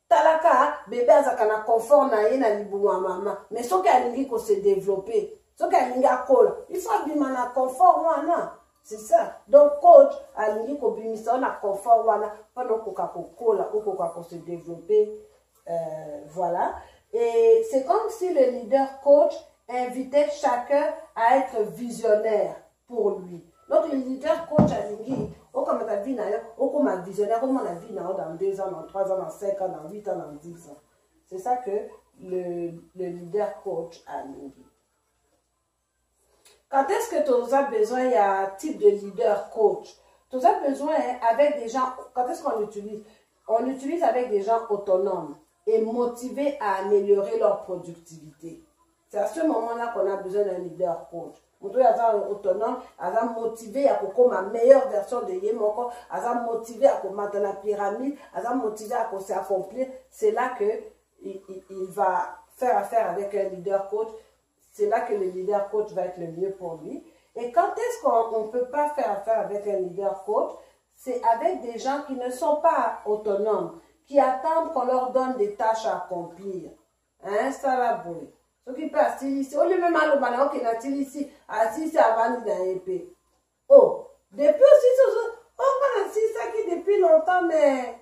talaka bébé azakana confort na ye na libunwa mama mais soki alingi ko se développer soki alingi akola il faut bimana confort wana c'est ça. Donc coach alingi ko bimisa na confort wana pendant ko kola ou ko se développer voilà. Et c'est comme si le leader coach invitait chacun à être visionnaire pour lui. Donc le leader coach alingi o comme ta vie na yo o comme un visionnaire comment la vie na yo dans 2 ans, dans 3 ans, dans 5 ans, dans 8 ans, dans 10 ans. C'est ça que le leader coach alingi. Quand est-ce que tu as besoin, il y a un type de leader coach. Tu as besoin avec des gens, quand est-ce qu'on l'utilise? On l'utilise avec des gens autonomes et motivés à améliorer leur productivité. C'est à ce moment-là qu'on a besoin d'un leader coach. Moto yaza autonome, aza motivé à la meilleure version de Yemoko, aza motivé à commenter la pyramide, aza motivé à s'accomplir. C'est là que il va faire affaire avec un leader coach. C'est là que le leader coach va être le mieux pour lui. Et quand est-ce qu'on ne peut pas faire affaire avec un leader coach? C'est avec des gens qui ne sont pas autonomes, qui attendent qu'on leur donne des tâches à accomplir. Hein, ça va bouler. Ce qui passe ici, au lieu même à l'obana, qui n'a ici, assis avant dans l'épée. Oh, depuis aussi, on va assis ça qui depuis longtemps, mais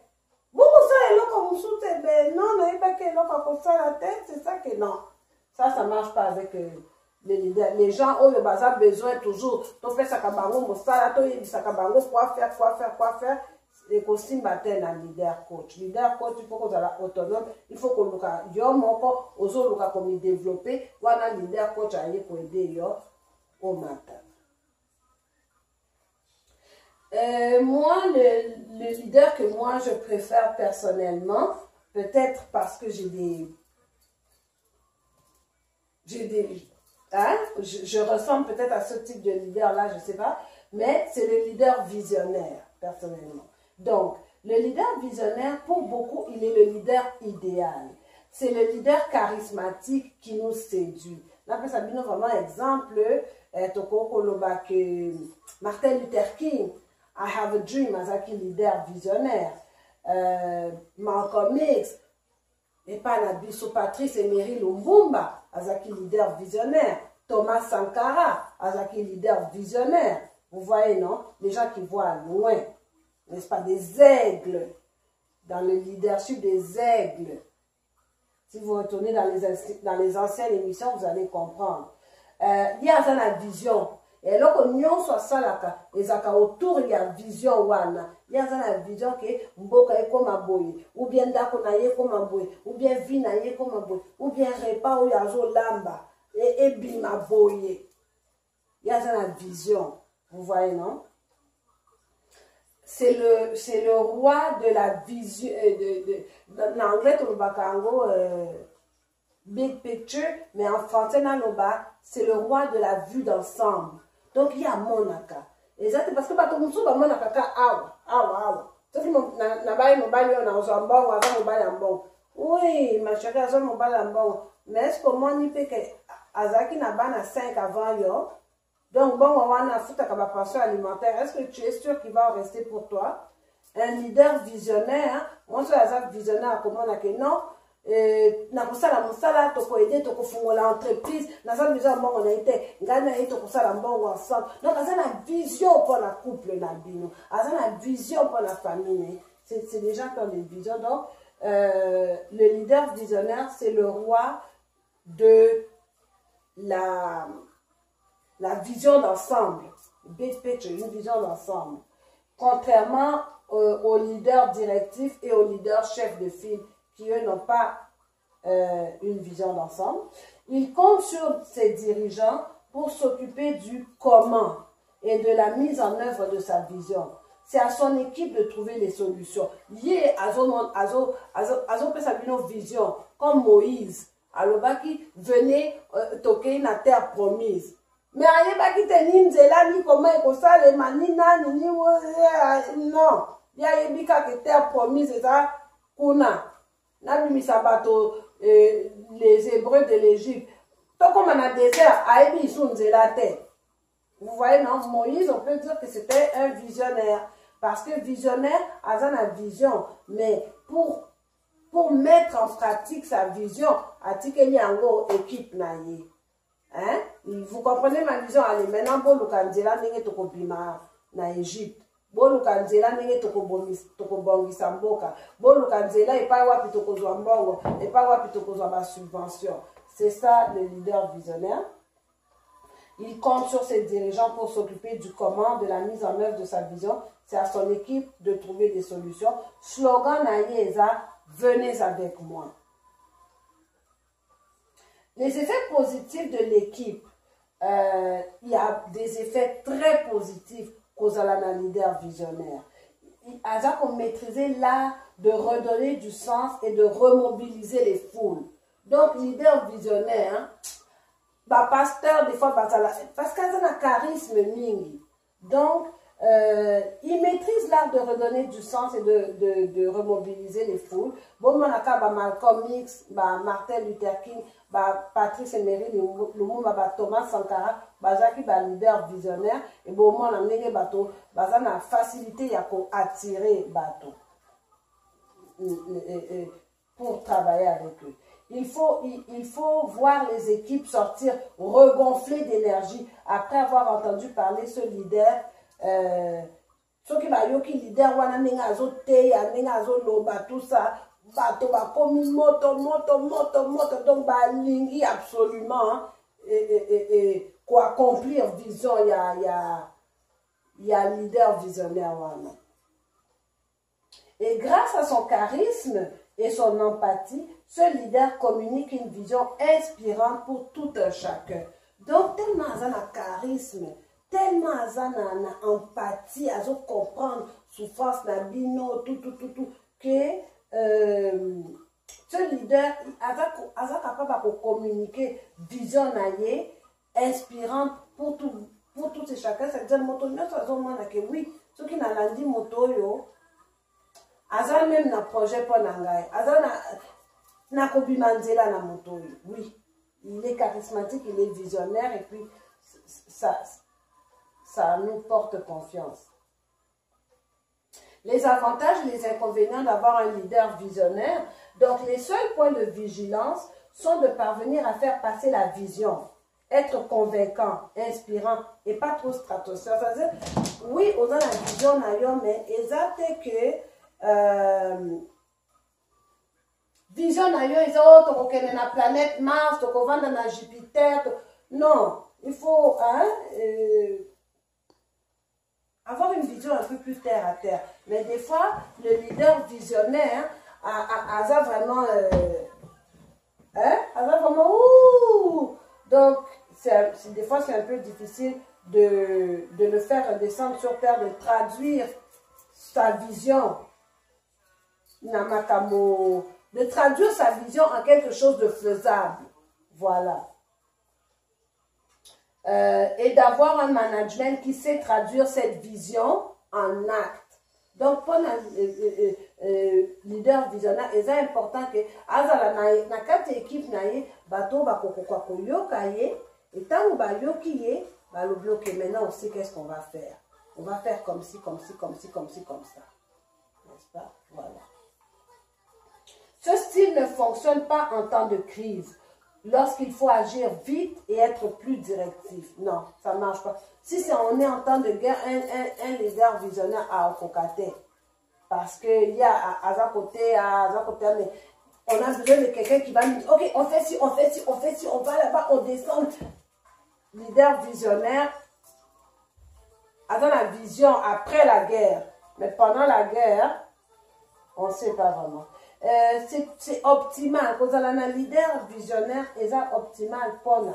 beaucoup ça est là comme soutien, mais non, non, il n'y a pas que là comme ça la tête, c'est ça que non. Ça ne marche pas avec les leaders. Les gens ont besoin toujours. Tu fais ça, quoi faire. Les costumes bataillent dans le leader coach. Leader coach, il faut qu'on soit autonome. Il faut qu'on nous ait comme développer. Voilà, leader coach a pour aider au matin. Moi, le leader que moi je préfère personnellement, peut-être parce que je ressemble peut-être à ce type de leader-là, je ne sais pas, mais c'est le leader visionnaire, personnellement. Donc, le leader visionnaire, pour beaucoup, il est le leader idéal. C'est le leader charismatique qui nous séduit. Là, ça donne vraiment exemple, Martin Luther King, I have a dream, as un leader visionnaire. Malcolm X, et pas Nabiso Patrice Emery Lumumba, as un leader visionnaire. Thomas Sankara, as un leader visionnaire. Vous voyez, non? Les gens qui voient loin. N'est-ce pas, des aigles, dans le leadership des aigles. Si vous retournez dans les anciennes émissions, vous allez comprendre. Il y a la vision, Et alors que nous soit salaka ezaka autour ya vision wana ya za vision que mboka ekoma boye ou bien ndako na ye koma boye ou bien vie na ye koma boye ou bien repas ou yazo lamba et bima boye ya za vision. Vous voyez, non? C'est le roi de la vision. En anglais, big picture, mais en français, c'est le roi de la vue d'ensemble. Donc, il y a Monaka. Et ça, c'est parce que tout le monde a Monaka, awa. Sauf que oui, ma chérie, mais est-ce que moi, je peux que Azaki n'a pas 5 avant, yo? Donc, bon, on va foutre à la pension alimentaire. Est-ce que tu es sûr qu'il va en rester pour toi? Un leader visionnaire, on se la visionnaire, comment on a que non? Na kusala musala toko aider toko fungola entreprise na ça déjà bon on a été ngana et toko sala mbongo ensemble. Donc ça la vision pour la couple na bino, ça la vision pour la famille. C'est des gens qui ont des visions. Donc le leader visionnaire, c'est le roi de la vision d'ensemble. Big picture, une vision d'ensemble. Contrairement aux leaders directifs et aux leaders chefs de file qui, eux, n'ont pas une vision d'ensemble. Il compte sur ses dirigeants pour s'occuper du comment et de la mise en œuvre de sa vision. C'est à son équipe de trouver les solutions. Lié à sa vision, comme Moïse, Alobaki venait toquer une terre promise. Mais il n'y a pas de ni comment il faut ça, les manina, ni non. Il y a une terre promise, c'est ça, Kuna. Les Hébreux de l'Égypte. Donc, comme on a désert, ils sont la terre. Vous voyez, non, Moïse, on peut dire que c'était un visionnaire. Parce que visionnaire a une vision. Mais pour mettre en pratique sa vision, il y a une équipe. Hein? Vous comprenez ma vision? Allez, maintenant, bon, Lukanzela n'est pas bima na Égypte. Bon, Lukanzela n'est pas bongisa mboka. Bon, Lukanzela n'est pas wapi toko mbongo, n'est pas wapi toko ma subvention. C'est ça le leader visionnaire. Il compte sur ses dirigeants pour s'occuper du comment, de la mise en œuvre de sa vision. C'est à son équipe de trouver des solutions. Slogan Naïeza, venez avec moi. Les effets positifs de l'équipe, il y a des effets très positifs qu'aux un leader visionnaire. Il a qu'on maîtriser l'art de redonner du sens et de remobiliser les foules. Donc, leader visionnaire, hein, bah, pasteur, des fois, parce qu'il a un charisme mingi. Donc, il maîtrise l'art de redonner du sens et de remobiliser les foules. Bon, mon accord, Malcolm X, Martin Luther King, Patrice Emery Lumumba, Thomas Sankara, Jacques, leader visionnaire. Et bon, moi, on a bateau, na facilité à attirer bateau pour travailler avec eux. Il faut voir les équipes sortir regonflées d'énergie après avoir entendu parler ce leader. Ceux qui ont leader, tout ça, comme moto, donc lingi absolument pour accomplir vision, il y a leader visionnaire. Et grâce à son charisme et son empathie, ce leader communique une vision inspirante pour tout un chacun. Donc, tellement il a un charisme, tellement il a une empathie, il comprendre souffrance, bino, tout, que ce leader est capable de communiquer vision inspirante pour tout et chacun. C'est-à-dire, oui, ceux qui n'ont dit moto, Azan même na projet pour Nangaï. Azan na kobimanzela na moto. Oui, il est charismatique, il est visionnaire et puis ça nous porte confiance. Les avantages et les inconvénients d'avoir un leader visionnaire. Donc, les seuls points de vigilance sont de parvenir à faire passer la vision, être convaincant, inspirant et pas trop stratosphérique. C'est-à-dire, oui, on a la vision, mais exact que vision na yo ils ont la planète Mars, to vendre na Jupiter. Non, il faut avoir une vision un peu plus terre à terre. Mais des fois, le leader visionnaire a vraiment... ouh! Donc, des fois, c'est un peu difficile de le faire descendre sur terre, de traduire sa vision. Namakamo. De traduire sa vision en quelque chose de faisable. Voilà. Et d'avoir un management qui sait traduire cette vision en acte. Donc, pour un leader visionnaire, c'est important que azala na kati équipe na ye bato bakokokwa koyoka ye et tant bayoki ye balobi ok maintenant on sait qu'est-ce qu'on va faire. On va faire comme ci, comme ci, comme ci, comme ci, comme ça. N'est-ce pas? Voilà. Ce style ne fonctionne pas en temps de crise. Lorsqu'il faut agir vite et être plus directif. Non, ça ne marche pas. Si on est en temps de guerre, un leader visionnaire à Okokate. Parce qu'il y a à côté, mais on a besoin de quelqu'un qui va nous dire, ok, on fait ci, on fait ci, on fait ci, on va là-bas, on descend. Leader visionnaire a la vision après la guerre. Mais pendant la guerre, on ne sait pas vraiment. C'est optimal. Quand on a un leader visionnaire, c'est optimal pour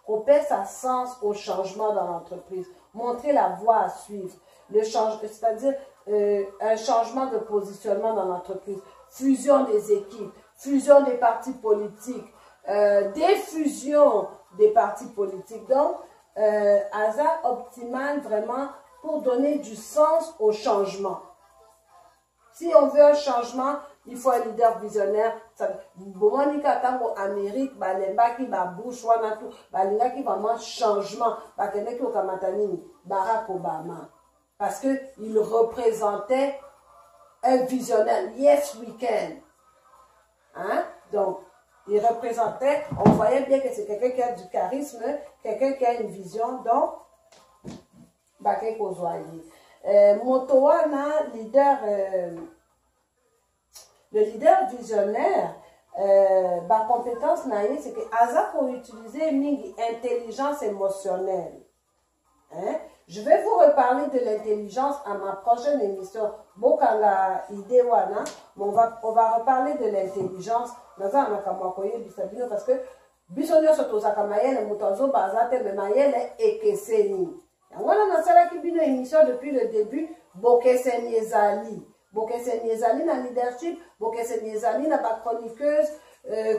qu'on pèse sa sens au changement dans l'entreprise. Montrer la voie à suivre. C'est-à-dire un changement de positionnement dans l'entreprise. Fusion des équipes, fusion des partis politiques, défusion des partis politiques. Donc, hasard optimal vraiment pour donner du sens au changement. Si on veut un changement, il faut un leader visionnaire. Bomonika tango Amérique, balemba ki ba bouche wana tout, balinga ki vraiment changement, bakende ki okamatani Barack Obama, parce que il représentait un visionnaire. Yes, we can. Hein? Donc, il représentait, on voyait bien que c'est quelqu'un qui a du charisme, quelqu'un qui a une vision. Donc, Baké Kozwali. Motowana, leader, le leader visionnaire, ma compétence naïe, c'est que Aza pour utiliser une intelligence émotionnelle. Hein? Je vais vous reparler de l'intelligence à ma prochaine émission. Bokanga idée wana, on va reparler de l'intelligence dans un akamakoye bisabino parce que bisonyo soto sakamayele mutozo bazate me mayele ekeseni. Voilà dans celle qui bino émission depuis le début, Bokeseni ezali. Bokeseni ezali na leadership, Bokeseni ezali na ba chroniqueuse,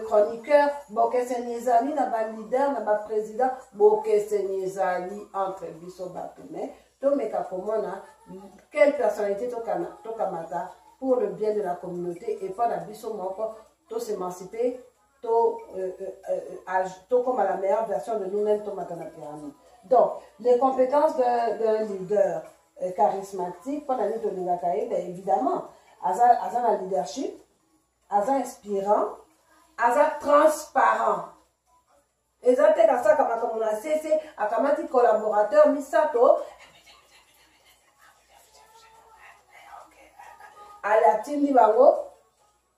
chroniqueur, Bokeseni ezali na ba leader, na ba président, Bokeseni ezali entre biso batume. To meka komona quelle personnalité to kamata pour le bien de la communauté et pas la biso moko to s'émanciper, to comme à la meilleure version de nous-mêmes to matana pyramide. Donc, les compétences d'un leader charismatique, pendant l'année de l'Ingakaï, bien évidemment, Aza la leadership, Aza inspirant, Aza transparent. Et ça, c'est comme ça, comme on a cessé, à kamati collaborateur, Misato, à la team Libango,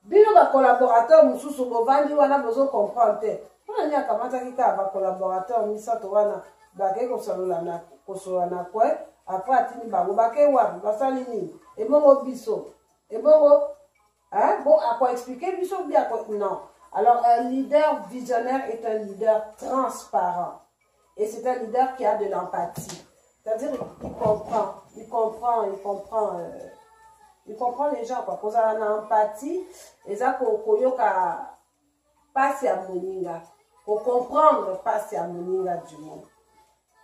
bino ba collaborateur, Moussou Bovandi, wana besoin de comprendre. On a dit à kamata qui a un collaborateur, Misato, wana, bake kosola na kwe après atini bango bake wapi basali nini ebongo biso ebongo hein bon à quoi expliquer biso bien non. Alors un leader visionnaire est un leader transparent et c'est un leader qui a de l'empathie, c'est-à-dire il comprend les gens quoi. Quand on a une empathie et ça koyoka passe à moninga pour comprendre passe à moninga du monde.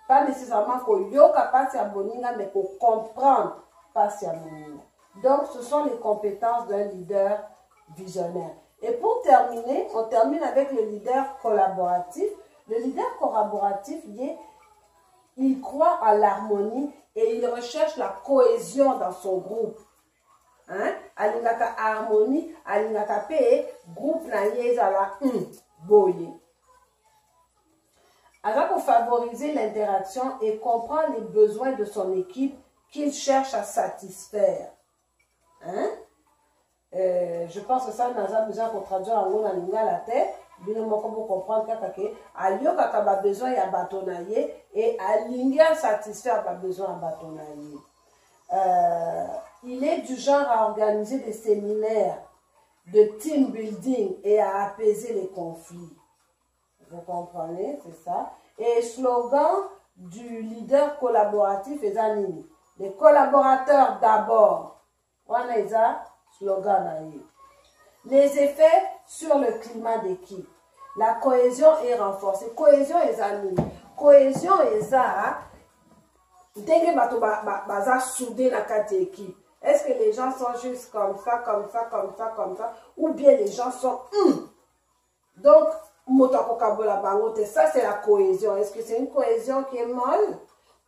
Pas nécessairement qu'on yoka passe à moninga, mais qu'on comprenne passe à moninga. Donc, ce sont les compétences d'un leader visionnaire. Et pour terminer, on termine avec le leader collaboratif. Le leader collaboratif, il croit à l'harmonie et il recherche la cohésion dans son groupe. Hein? Alingaka harmonie, alingaka paix, groupe na yezala boye. Alors pour favoriser l'interaction et comprendre les besoins de son équipe qu'il cherche à satisfaire. Hein? Je pense que ça, nous a besoin qu'on traduise en haut dans la tête. bino moko bo comprendre kaka ke ayokaka ba besoin ya bato na ye et alingi à satisfaire ba besoin ya bato na ye. Il est du genre à organiser des séminaires de team building et à apaiser les conflits. Vous comprenez, c'est ça. Et slogan du leader collaboratif est Zanini. Les collaborateurs d'abord. On a ça, slogan. Les effets sur le climat d'équipe. La cohésion est renforcée. Cohésion est Zanini. Cohésion est ça. Dès que baza soudé dans quatre équipes. Est-ce que les gens sont juste comme ça, comme ça, comme ça, comme ça, ou bien les gens sont Donc, ça c'est la cohésion. Est-ce que c'est une cohésion qui est molle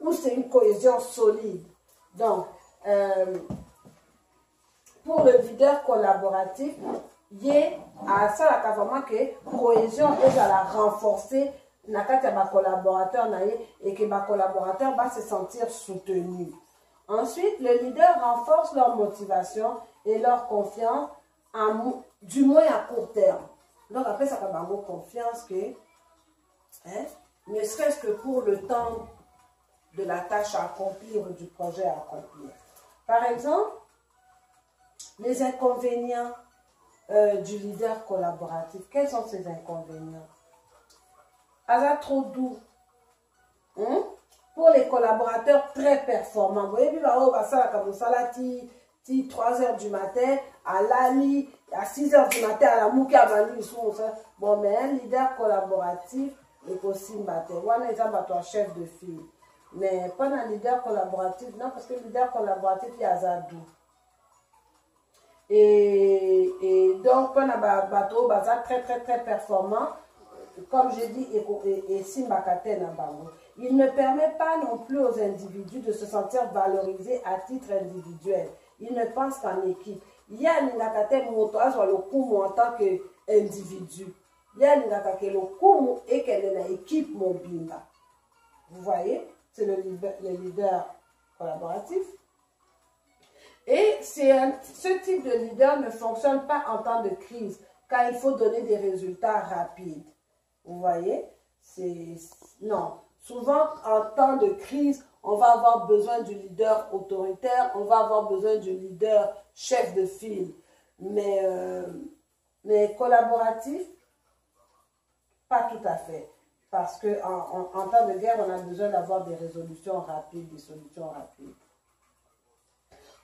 ou c'est une cohésion solide? Donc, pour le leader collaboratif, il y a ça vraiment que cohésion est à la renforcer na kati ya ba collaborateur et que ba collaborateur va se sentir soutenu. Ensuite, le leader renforce leur motivation et leur confiance, du moins à court terme. Donc, après, ça va avoir confiance que, ne serait-ce que pour le temps de la tâche à accomplir ou du projet à accomplir. Par exemple, les inconvénients du leader collaboratif. Quels sont ces inconvénients? Asa trop doux. Pour les collaborateurs très performants. Vous voyez, si 3 heures du matin, à l'ALI, à 6 heures du matin, à la Mouki, à Manu, ils sont bon, mais un leader collaboratif est aussi battu. On est un chef de file. Mais pas un leader collaboratif, non, parce que le leader collaboratif, il y a Zadou. Et donc, on a un bateau très, très, très performant. Comme je dis, et Simbakate Nabango. Il ne permet pas non plus aux individus de se sentir valorisés à titre individuel. Il ne pense qu'en équipe. Il y a un motoise ou le coup en tant qu'individu. Il y a un le coup et qu'elle est une équipe mobile. Vous voyez, c'est le leader collaboratif. Et ce type de leader ne fonctionne pas en temps de crise, car il faut donner des résultats rapides. Vous voyez, non. Souvent, en temps de crise, on va avoir besoin du leader autoritaire, on va avoir besoin du leader chef de file. Mais collaboratif, pas tout à fait. Parce qu'en temps de guerre, on a besoin d'avoir des résolutions rapides, des solutions rapides.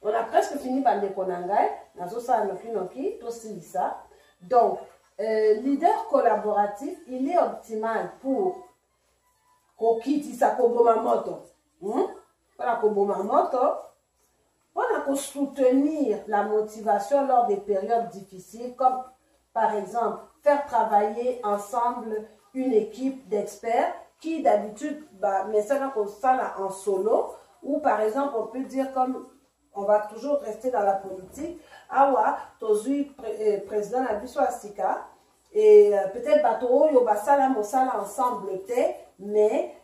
On a presque fini par le Konangai, donc, leader collaboratif, il est optimal pour Kokiti Sakobomamoto. Pour soutenir la motivation lors des périodes difficiles, comme par exemple faire travailler ensemble une équipe d'experts qui d'habitude, mais ça en solo, ou par exemple on peut dire comme on va toujours rester dans la politique. Awa, tozui président Abisso Asika, et peut-être bateau yo basala mosala ensemble mais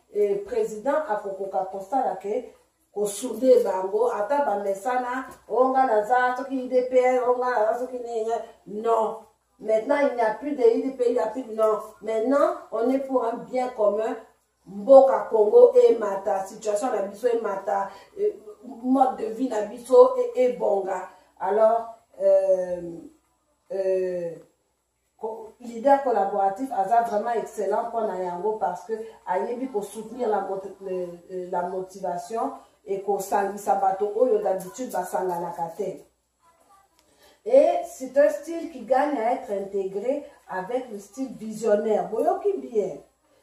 président a kokoka kosala ke ko soudé bango ata bamesana onga naza soki IDPR onga naza soki non. Maintenant il n'y a plus de IDPR, il n'y a plus de non. Maintenant on est pour un bien commun. Mboka Congo et Mata, situation d'Abisso et Mata, mode de vie d'Abisso et Bonga. Alors, leader collaboratif, Aza vraiment excellent pour Nayango parce que Ayebi pour soutenir la motivation et qu'on s'enlise sabato oyo d'habitude va s'enlanakate. Et c'est un style qui gagne à être intégré avec le style visionnaire. Boyoki bien.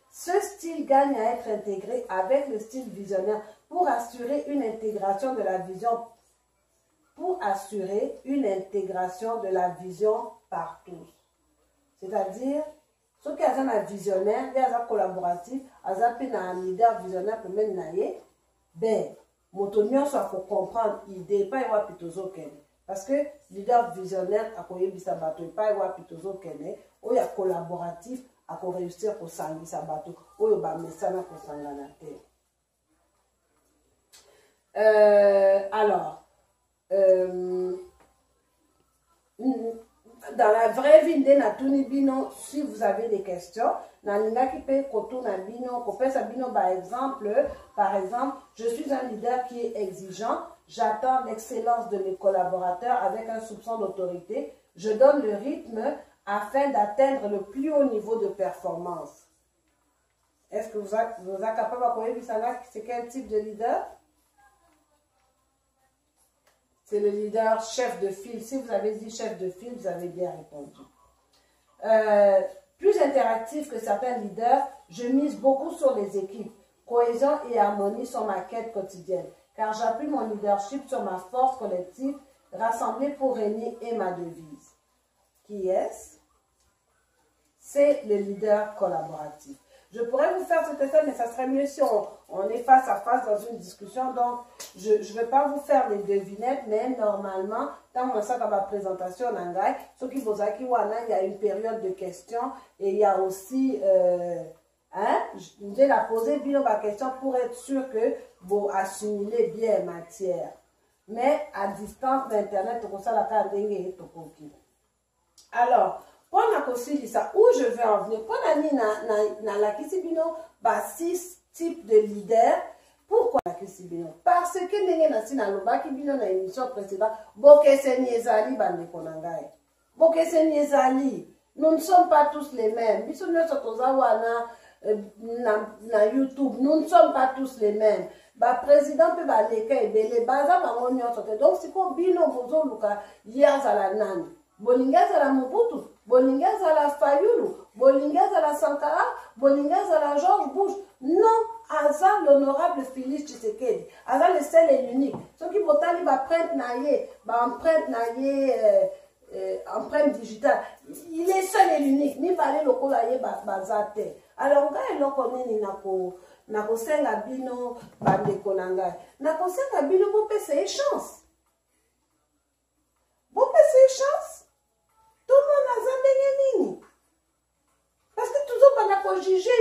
Ce style gagne à être intégré avec le style visionnaire pour assurer une intégration de la vision, par tous. C'est-à-dire, ceux qui ont un visionnaire, qui ont un collaboratif, qui ont un leader visionnaire pour mener naïe, ben, motonio soit pour comprendre l'idée, pas y avoir pitozo kene. Parce que leader visionnaire a koye bisabato, pas y avoir pitozo kene, ou y a collaboratif, à réussir pour s'engager bateau ou ba mesana pour s'engager. Alors dans la vraie vie, si vous avez des questions, par exemple, je suis un leader qui est exigeant, j'attends l'excellence de mes collaborateurs avec un soupçon d'autorité, je donne le rythme afin d'atteindre le plus haut niveau de performance. Est-ce que vous êtes capable de savoir c'est quel type de leader? C'est le leader chef de file. Si vous avez dit chef de file, vous avez bien répondu. Plus interactif que certains leaders, je mise beaucoup sur les équipes. Cohésion et harmonie sont ma quête quotidienne, car j'appuie mon leadership sur ma force collective, rassemblée pour régner est ma devise. Qui est-ce? C'est le leader collaboratif. Je pourrais vous faire ce test, mais ça serait mieux si on est face à face dans une discussion. Donc, je ne vais pas vous faire les devinettes, mais normalement, dans mon sac à ma présentation, ce qui vous a dit, il y a une période de questions et il y a aussi, je vais la poser bien ma question pour être sûr que vous assimilez bien matière. Mais à distance d'Internet, alors, pour ça, où je veux en venir, pour la Kisibino, 6 types de leaders. Pourquoi la Kisibino? Parce que dans l'émission précédente, nous ne sommes pas tous les mêmes. YouTube, nous ne sommes pas tous les mêmes. Président peut donc si vous bino bozo luka yazala nani bolingaza la Mobutu, bolingaza la Fayulu, bolingaza la Sankara, bolingaza la George Bush. Non, Aza l'honorable Félix Tshisekedi, Aza le seul et l'unique. Ceux qui votali empreinte digitale, il est seul et l'unique. Ni balé lokola ye bazate. Alors nga eloko nini nako senga bino bandeko nangai. Nako senga bino bo pese chance. Bo pese chance. Tout le monde a zambé nini. Parce que toujours pas n'a juger,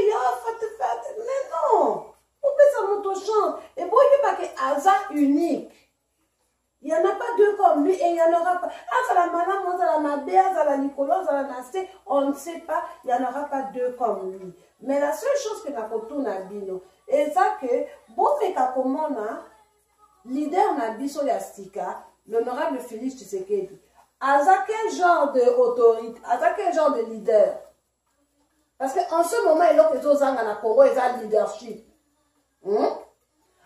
mais non. Bo pese moto chance. Et bon, il n'y a pas que hasard unique. Il n'y en a pas deux comme lui et il n'y en aura pas. Ah, ça la madame, ça la mabé, ça la Nicolas, ça la Nassé, on ne sait pas, il n'y en aura pas deux comme lui. Mais la seule chose que Nakoto Nabino, et ça que, bon, mais comment leader Nabiso Yastika, l'honorable Félix Tshisekedi, à quel genre d'autorité, à quel genre de leader? Parce qu'en ce moment, il y a des gens qui ont le leadership.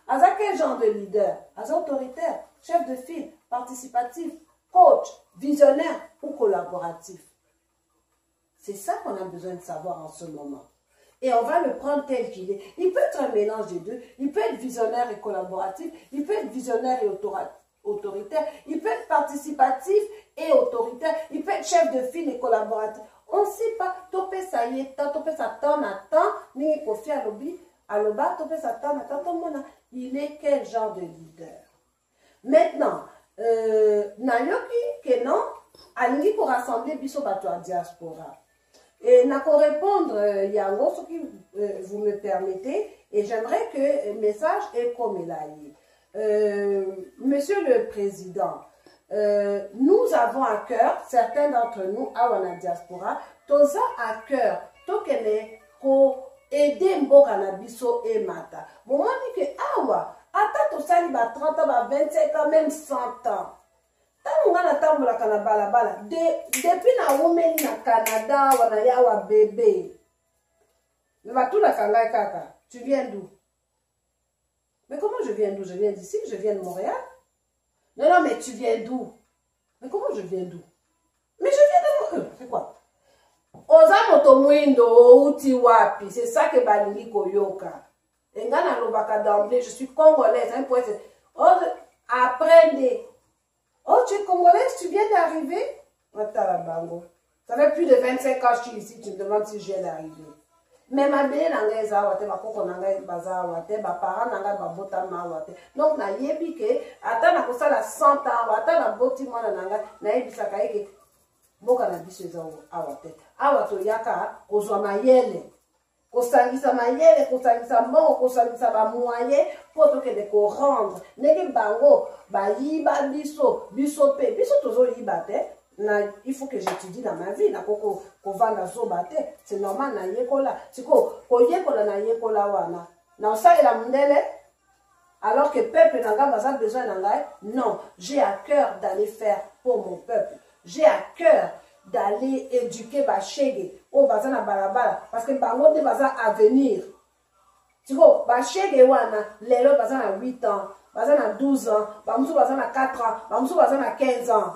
À quel genre de leader? À autoritaire, chef de file, participatif, coach, visionnaire ou collaboratif. C'est ça qu'on a besoin de savoir en ce moment. Et on va le prendre tel qu'il est. Il peut être un mélange des deux. Il peut être visionnaire et collaboratif. Il peut être visionnaire et autoritaire. Il peut être participatif et autoritaire. Il peut être chef de file et collaboratif. On ne sait pas. Topé ça y est, topé ça t'en attend. Ni Kofi Aloba, topé ça t'en attend. Il est quel genre de leader? Maintenant, Nayoki, que non, alingi pour rassembler biso bato à diaspora. Et pour répondre, Yango, ce qui vous me permettez, et j'aimerais que le message est comme il a eu. Monsieur le Président, nous avons à cœur, certains d'entre nous, à la diaspora, tous à cœur, tout qu'elle est pour aider Mboka na biso et Mata. Bon, moi, je dis que, attends, tout ça, il va 30 ans, 25 ans, même 100 ans. Depuis na women na Canada, wana yawa bébé. Tu viens d'où? Mais comment je viens d'où? Je viens d'ici, je viens de Montréal. Non, mais tu viens d'où? Mais comment je viens d'où? Mais je viens de Montréal. C'est quoi? Oza motomwindo uti wapi. C'est ça que balingi koyoka. Engana lobaka d'emblée, je suis congolaise. Hein, apprenez. Oh, tu es congolaise, tu viens d'arriver? Ça fait plus de 25 ans que je suis ici, tu me demandes si je viens d'arriver. Mais ma belle nanga ezawate, ma koko nanga bazawate, ma parent nanga babota mawate. Donc na yebi ke, ata na kosala 100 ans, ata na boti mwana nanga, na yebi sakaye boka na biso ezawate. Awato yaka, kozwa mayele. Kosangisa mayele, kosangisa moko, kosangisa ba moyen pour toke de ko rendre. Nege bango ba yiba biso pe, biso tozo yiba te. il faut que j'étudie dans ma vie. C'est normal, na yekola. Na yekola wana. Na ça la mundele. Alors que peuple n'a besoin d'angai. Non, j'ai à cœur d'aller faire pour mon peuple. J'ai à cœur d'aller éduquer Bachege au bazana balabala. Parce que bango de baza à venir. Tu vois, Bachege wana, lelo bazana 8 ans, bazana 12 ans, bamoussou bazana 4 ans, bamoussou bazana 15 ans.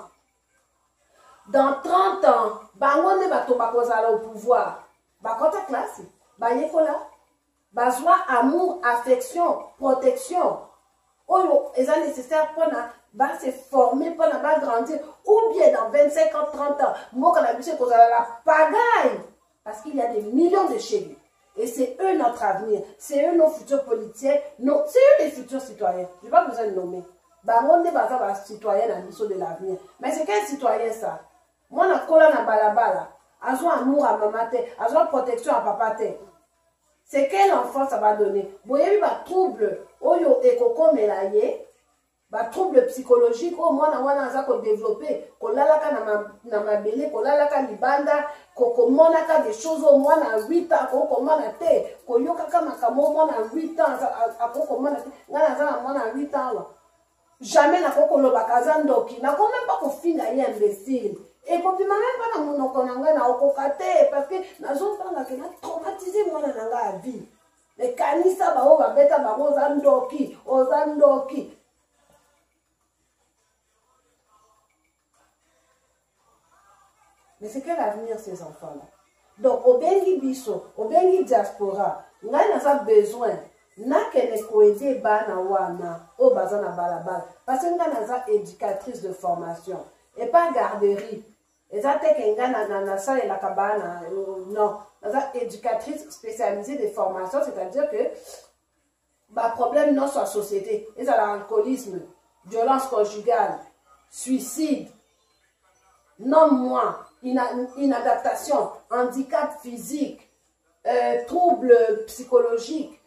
Dans 30 ans, bango de bato bakozala au pouvoir. Bakota classe, bayekola. Besoin amour, affection, protection. Oyo, est nécessaire pour se former, pour grandir. Ou bien dans 25 ans, 30 ans, moi, quand on a vu la pagaille. Parce qu'il y a des millions de chéris. Et c'est eux notre avenir. C'est eux nos futurs politiciens. C'est eux les futurs citoyens. Je n'ai pas besoin de nommer. On est citoyen dans l'issue de l'avenir. Mais c'est quel citoyen ça? Moi, je suis na balabala. Azo amour à maman, azo protection à papa. C'est quel enfant ça va donner? Vous voyez, il y a des troubles, des troubles psychologiques, au moins, on a développé, qu'on a na mabele, qu'on a la libanda, qu'on a des choses au moins à 8 ans, qu'on a été, qu'on y a au moins à 8 ans, à 8 ans. Jamais n'a pas qu'on a kazandoki, n'a quand même pas qu'on finit à y imbécile. Et quand tu m'as même pas dans mon okonanga na okokate parce que nazo tanga que na traumatisé moi na nga vie. Mais kanisa ba o ba beta ba ozandoki. Mais c'est quel avenir ces enfants-là? Donc au bengi biso, au bengi diaspora, nga na ça besoin na kene ko aider bana wana o bazana balabala parce que nga na ça éducatrice de formation et pas garderie. Et ça, non, éducatrice spécialisée de formation, c'est-à-dire que bah, problème dans sa société, et ça l'alcoolisme, violence conjugale, suicide, non-moi, inadaptation, handicap physique, troubles psychologiques,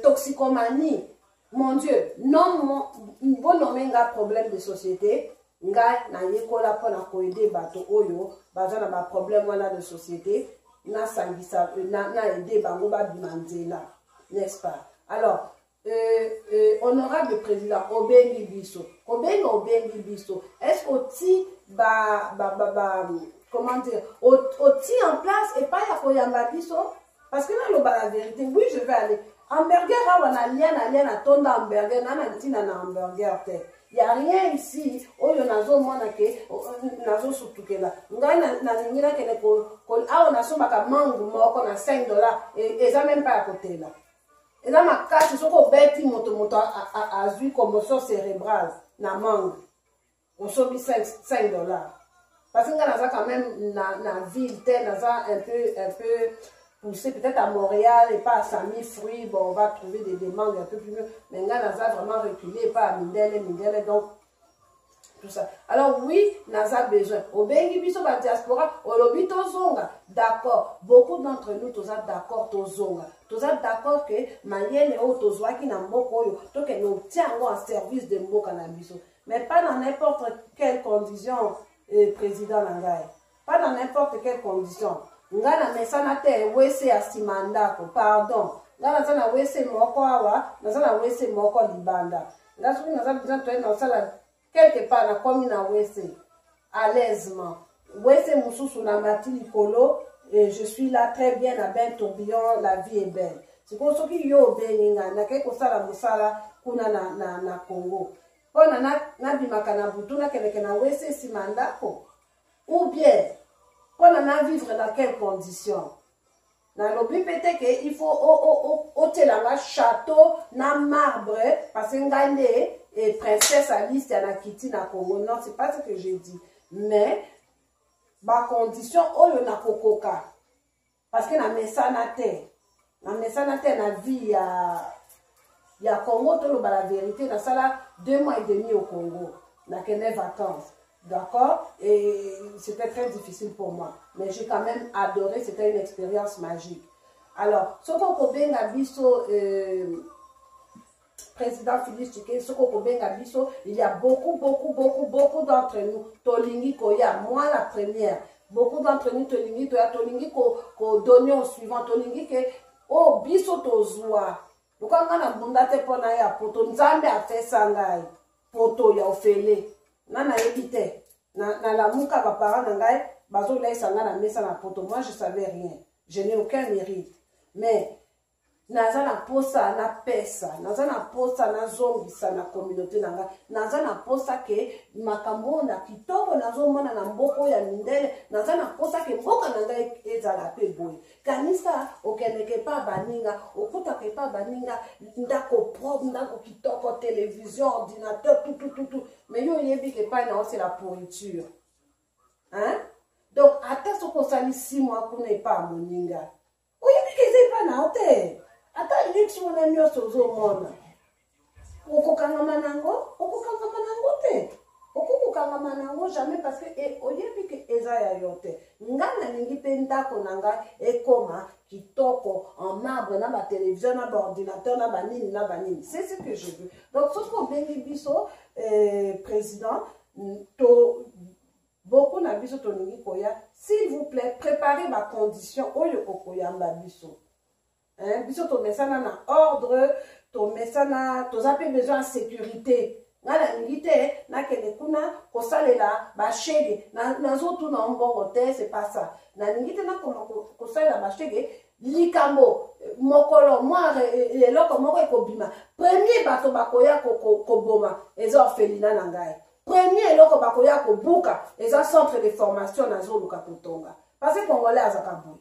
toxicomanie. Mon Dieu, non, bon nommer un problème de société. Nga na yekola po na koede bato oyo baza na ba problème wana de société na sangisa na aider bango ba bimanzela, n'est-ce pas? Alors honorable président obengi biso est-ce que comment dire oti en place et pas ya koyamba biso parce que là la vérité oui je vais aller hamburger awa na lien tonda hamburger na ntina na hamburger te. Il n'y a rien ici. Oh, il y a nazo sutukela. Ngai na ningina kene ko awa na somba ka mangu moko na $5 et ça même pas à côté là. Et là ma casse soko beti moto a eu commotion cérébrale na mangu. On sobi $5. Parce que nga quand même na ville telle un peu poussé peut-être à Montréal et pas à Sami Fruits, bon, on va trouver des demandes un peu plus mieux. Mais Naza vraiment reculé, pas à Mindele, donc tout ça. Alors oui, Naza besoin. Au Bengi Biso, la diaspora, au lobby Tozonga, d'accord. Beaucoup d'entre nous, tous d'accord, Tozonga. Tous d'accord que Mayenne et Otozoa qui n'a pas donc nous tient en service de Mboka Nabiso. Mais pas dans n'importe quelle condition, président Langaï. Pas dans n'importe quelle condition. Ngana mesana te wese asimandako pardon ngana sana wese moko awa nasana wese moko libanda ngaso ngasa besoin toi na sala quelque part na komi na wese à l'aisement wese mususu na matili kolo et je suis là très bien à ben tourbillon la vie est belle c'est pour ce qui yo beninga na ke ko sala musala kuna na Congo pona na bimaka na butuna keleke na wese simandako ou bien on a vivre dans quelles conditions? Dans le but peut-être qu'il faut ôter la château, na marbre, parce que et princesse Alice y a quitté na Congo. Non, c'est pas ce que j'ai dit. Mais, ma condition, on a kokoka. Parce que na mesanate, na vie il y a Congo, tout le la vérité, dans ça 2 mois et demi au Congo, na quelle vacances. D'accord? Et c'était très difficile pour moi. Mais j'ai quand même adoré, c'était une expérience magique. Alors, ce qu'on peut bien biso président Félix Tshisekedi soko kobenga biso, il y a beaucoup d'entre nous tolingi koya, moi la première, beaucoup d'entre nous tolingi ko donner au suivant, tolingi ke oh biso tozwa lukanga na bunda te pona ya poto nzambe afesa ngai poto ya ofele na ebite na la muka ba parents na ngai bazo laisa nga na mesa na poto. Moi je savais rien, je n'ai aucun mérite, mais naza na posa na pesa, naza na posa na zongisa na communauté nanga, naza na posa ke makambo na kitoko nazo mona na mboko ya mindele, naza na posa ke mboka nanga ezala pe boye. Kanisa okeneke pa baninga, okuta ke pa baninga ndako propre, ndako kitoko, télévision, ordinateur, tout. Mais yo yebi ke pa na c'est la pourriture. Hein? Donc ata soko sali 6 mois kuna pa moninga. Oyebi ke zepa na hotel. Ata luxe mona nyoso ozomona okokangama nango te, okokangama nango jamais, parce que oyebi ke eza ya yo te. Nga nalingi mpe ndako na ngai ekoma kitoko en marbre na batelevizio na baordinateur na banini. C'est ce que je veux. Donc soki obengi biso président beaucoup na biso tolingi koya, s'il vous plaît préparez ma condition oyo okoyamba biso. Biso to mesana na ordre, to mesana to zape besoin de sécurité. Na la milité na kene kuna kosalela ba shege na zotu na mbongo te, c'est pas ça. Na milité na kosalela ba shege likambo mokolo moi eloko moko ekobima. Premier bato bakoya koboma eza orphelinat na ngai. Premier eloko bakoya kobuka eza centre de formation na zoluka kotonga. Parce que congolais azakabu.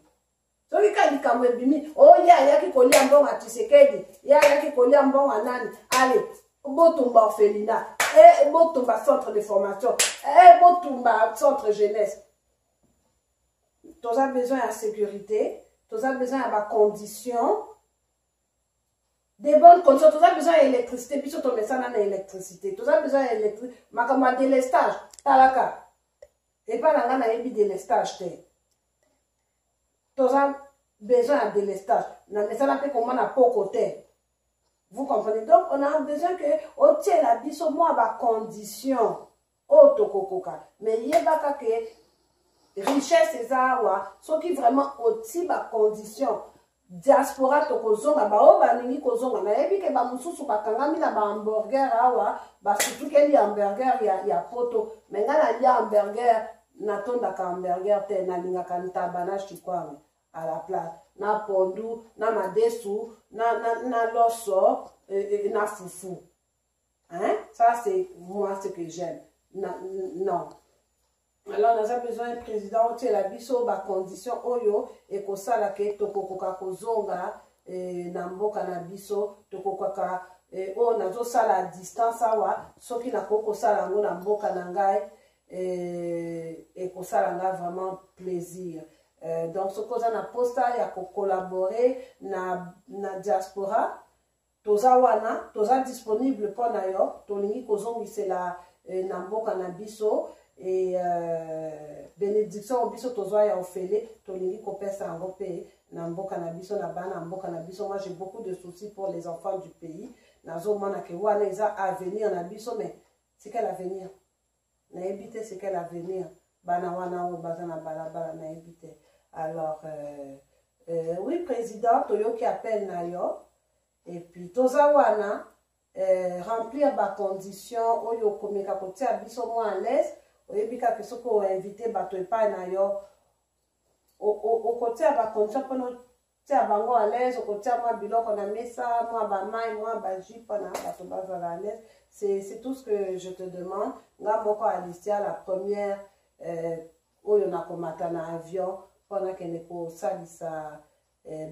Soki ka likambo ebimi, oh yaki kolia mbongo ya Tshisekedi, yaki kolia mbongo ya nani, allez, botumba orphelinat, botumba centre de formation, botumba centre jeunesse. Tu as besoin de sécurité, tu as besoin de conditions, des bonnes conditions, tu as besoin d'électricité, puis tu as besoin d'électricité, tu as besoin d'électricité, mais comme un délestage, talaka, et pas dans la délestage, tu as besoin de délestage. Mais ça n'a pas comment on a pas côté. Vous comprenez? Donc, on a besoin que on tienne la biso moi à condition. Otokokoka. Mais il y a pas que richesse et zawa, ce qui vraiment au-dessus de condition. Diaspora tokozonga ba o ba ningi kozonga na yebi ke ba mususu bakangami na ba hamburger awa ba surtout que li hamburger ya poto. Mais ngana li hamburger na tonda ka hamburger te na linga kantaba na chikwame à la place na pondu na madesu na loso na fufu. Hein? Ça c'est moi ce que j'aime. Non. Alors on a besoin de président qui la biso ba condition oyo et ko sala ke tokokoka kozonga na mboka na biso tokokoka o nazo sala à distance awa soki na koko sala ngo na mboka na ngai et ko sala nga vraiment plaisir. Donc ce qu'on a na posta ya ko collaborer na diaspora toza wana toza disponible pour na yo tolingi kozongisa la na mboka na biso. Et bénédiction biso tozwa ya ofele tolingi kopesa yango pe na mboka na biso na bana mboka na biso. Moi j'ai beaucoup de soucis pour les enfants du pays. Nazo mona ke wana eza avenir na biso, mais c'est quel avenir? Na ebite c'est quel avenir? Bana wana o bazana balabala na ebite. Alors oui président toyo qui appelle na yo et puis toza wana remplir ba condition oyo komeka kotia biso mo à l'aise. Oyebika ke soko invité bato epai na yo okotia ba condition pono tia bango à l'aise, okotia mwa biloko na mesa, mwa ba mai, mwa ba jus pona bato bazala à l'aise. C'est tout ce que je te demande. Nga moko Alicia la première oyo na komata na avion pona kene ko salisa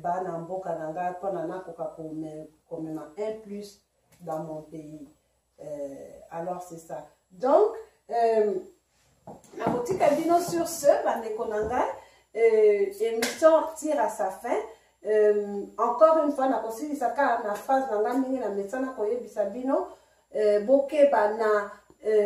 bana mboka na nga pona nakoka komema un plus dans mon pays. Alors c'est ça. Donc la boutique Bino sur ce, émission tire à sa fin. Encore une fois, na possible saka na phase nanga mingi na médecin na koye bisabino boke bana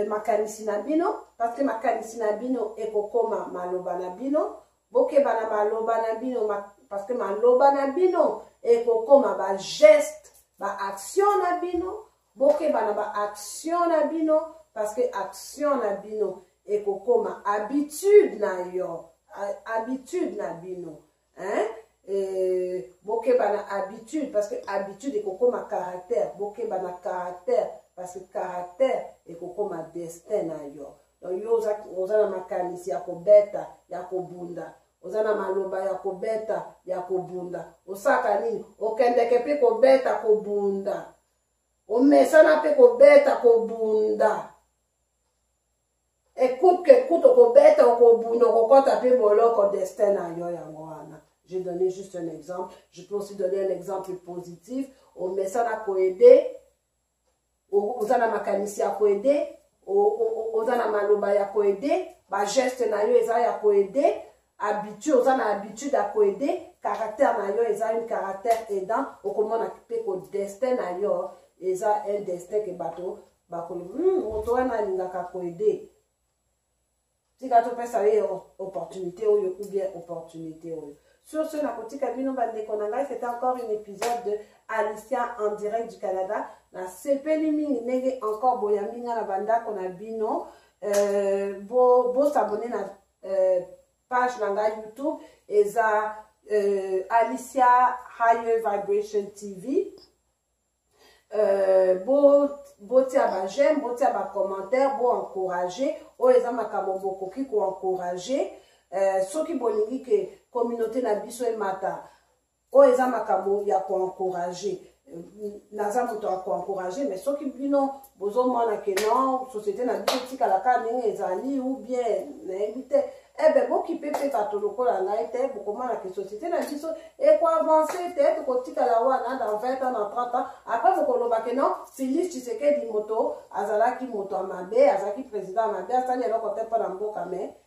makanisi na bino parce que makanisi na bino ekokoma maloba na bino boke bana maloba na bino parce que maloba na bino ekokoma ba geste ba action na bino bokeba na ba action na bino parce que action na bino ekokoma habitude na yo, habitude na bino, hein? Bokeba na habitude parce que habitude ekokoma caractère, bokeba na caractère parce que caractère ekokoma destin na yo. Donc yo oza na makanisi ya kobeta ya kobunda, oza na maloba ya kobeta ya kobunda, osaka nini okendeke pe kobeta kobunda, omesana pe kobeta kobunda, écoute okobeta okobunda okokota pe boloko destin na yo yango wana. J'ai donné juste un exemple. Je peux aussi donner un exemple positif. Omesana koede, oza na makanisi ya koede, oza na maloba ya koede, ba geste na yo eza ya koede, habitude, oza na habitude ya koede, caractère na yo eza un caractère aidant, okomona pe ko destin na yo eza un destin ke bato bakolo moto wana alingaka koede. Tika topesa ye opportunité oyo ou bien opportunité oyo. Sur ce, c'était encore un épisode de Alicia en direct du Canada. Na sepeli mingi nege encore boyaminga na banda kona bino. Bo s'abonner na page nanga YouTube eza Alicia Higher Vibration TV. Bo tia ba j'aime, bo tia ba commentaire, bo encourager. O eza makamo bokoki ko encourager. Soki bolingi ke communauté na biso emata o eza makambo ya ko encourager naza moto ya ko encourager mais soki bino bozomona ke non société na biso tikala ka ndenge ezali ou bien nayebi te ebe bokipe mpe bato lokola ngai te bokomona ke société na biso ekoavance te tokotikala wana dans 20 ans dans 30 ans après bokoloba ke non Félix Tshisekedi moto azalaki moto ya mabe azalaki président ya mabe asali eloko te mpo na mboka mais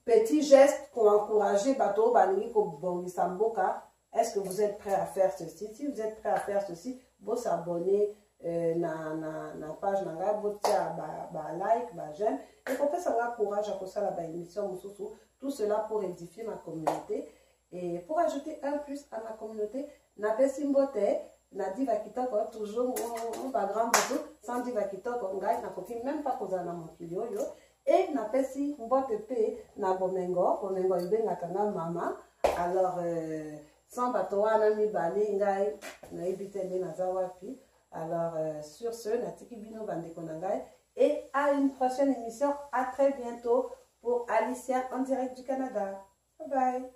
petit geste pour encourager Bato Balingi Kobongisa Mboka. Est-ce que vous êtes prêts à faire ceci? Si vous êtes prêts à faire ceci, vous s'abonnez na page nanga, vous tia ba like, ba j'aime. Et pour faire ça, courage à ça la émission tout cela pour édifier ma communauté et pour ajouter un plus à ma communauté. Na pesimbote na diva kitoko toujours pas grand beaucoup sans diva kitoko ngai na koki même pas kozana mon kilio yo. Et na pesi mbote pe na bomengo ibengaka nga mama. Alors sans bato wana mibale ngai na ebite nde naza wapi. Alors sur ce natiki bino bandeko na ngai et à une prochaine émission. À très bientôt pour Alicia en direct du Canada. Bye bye.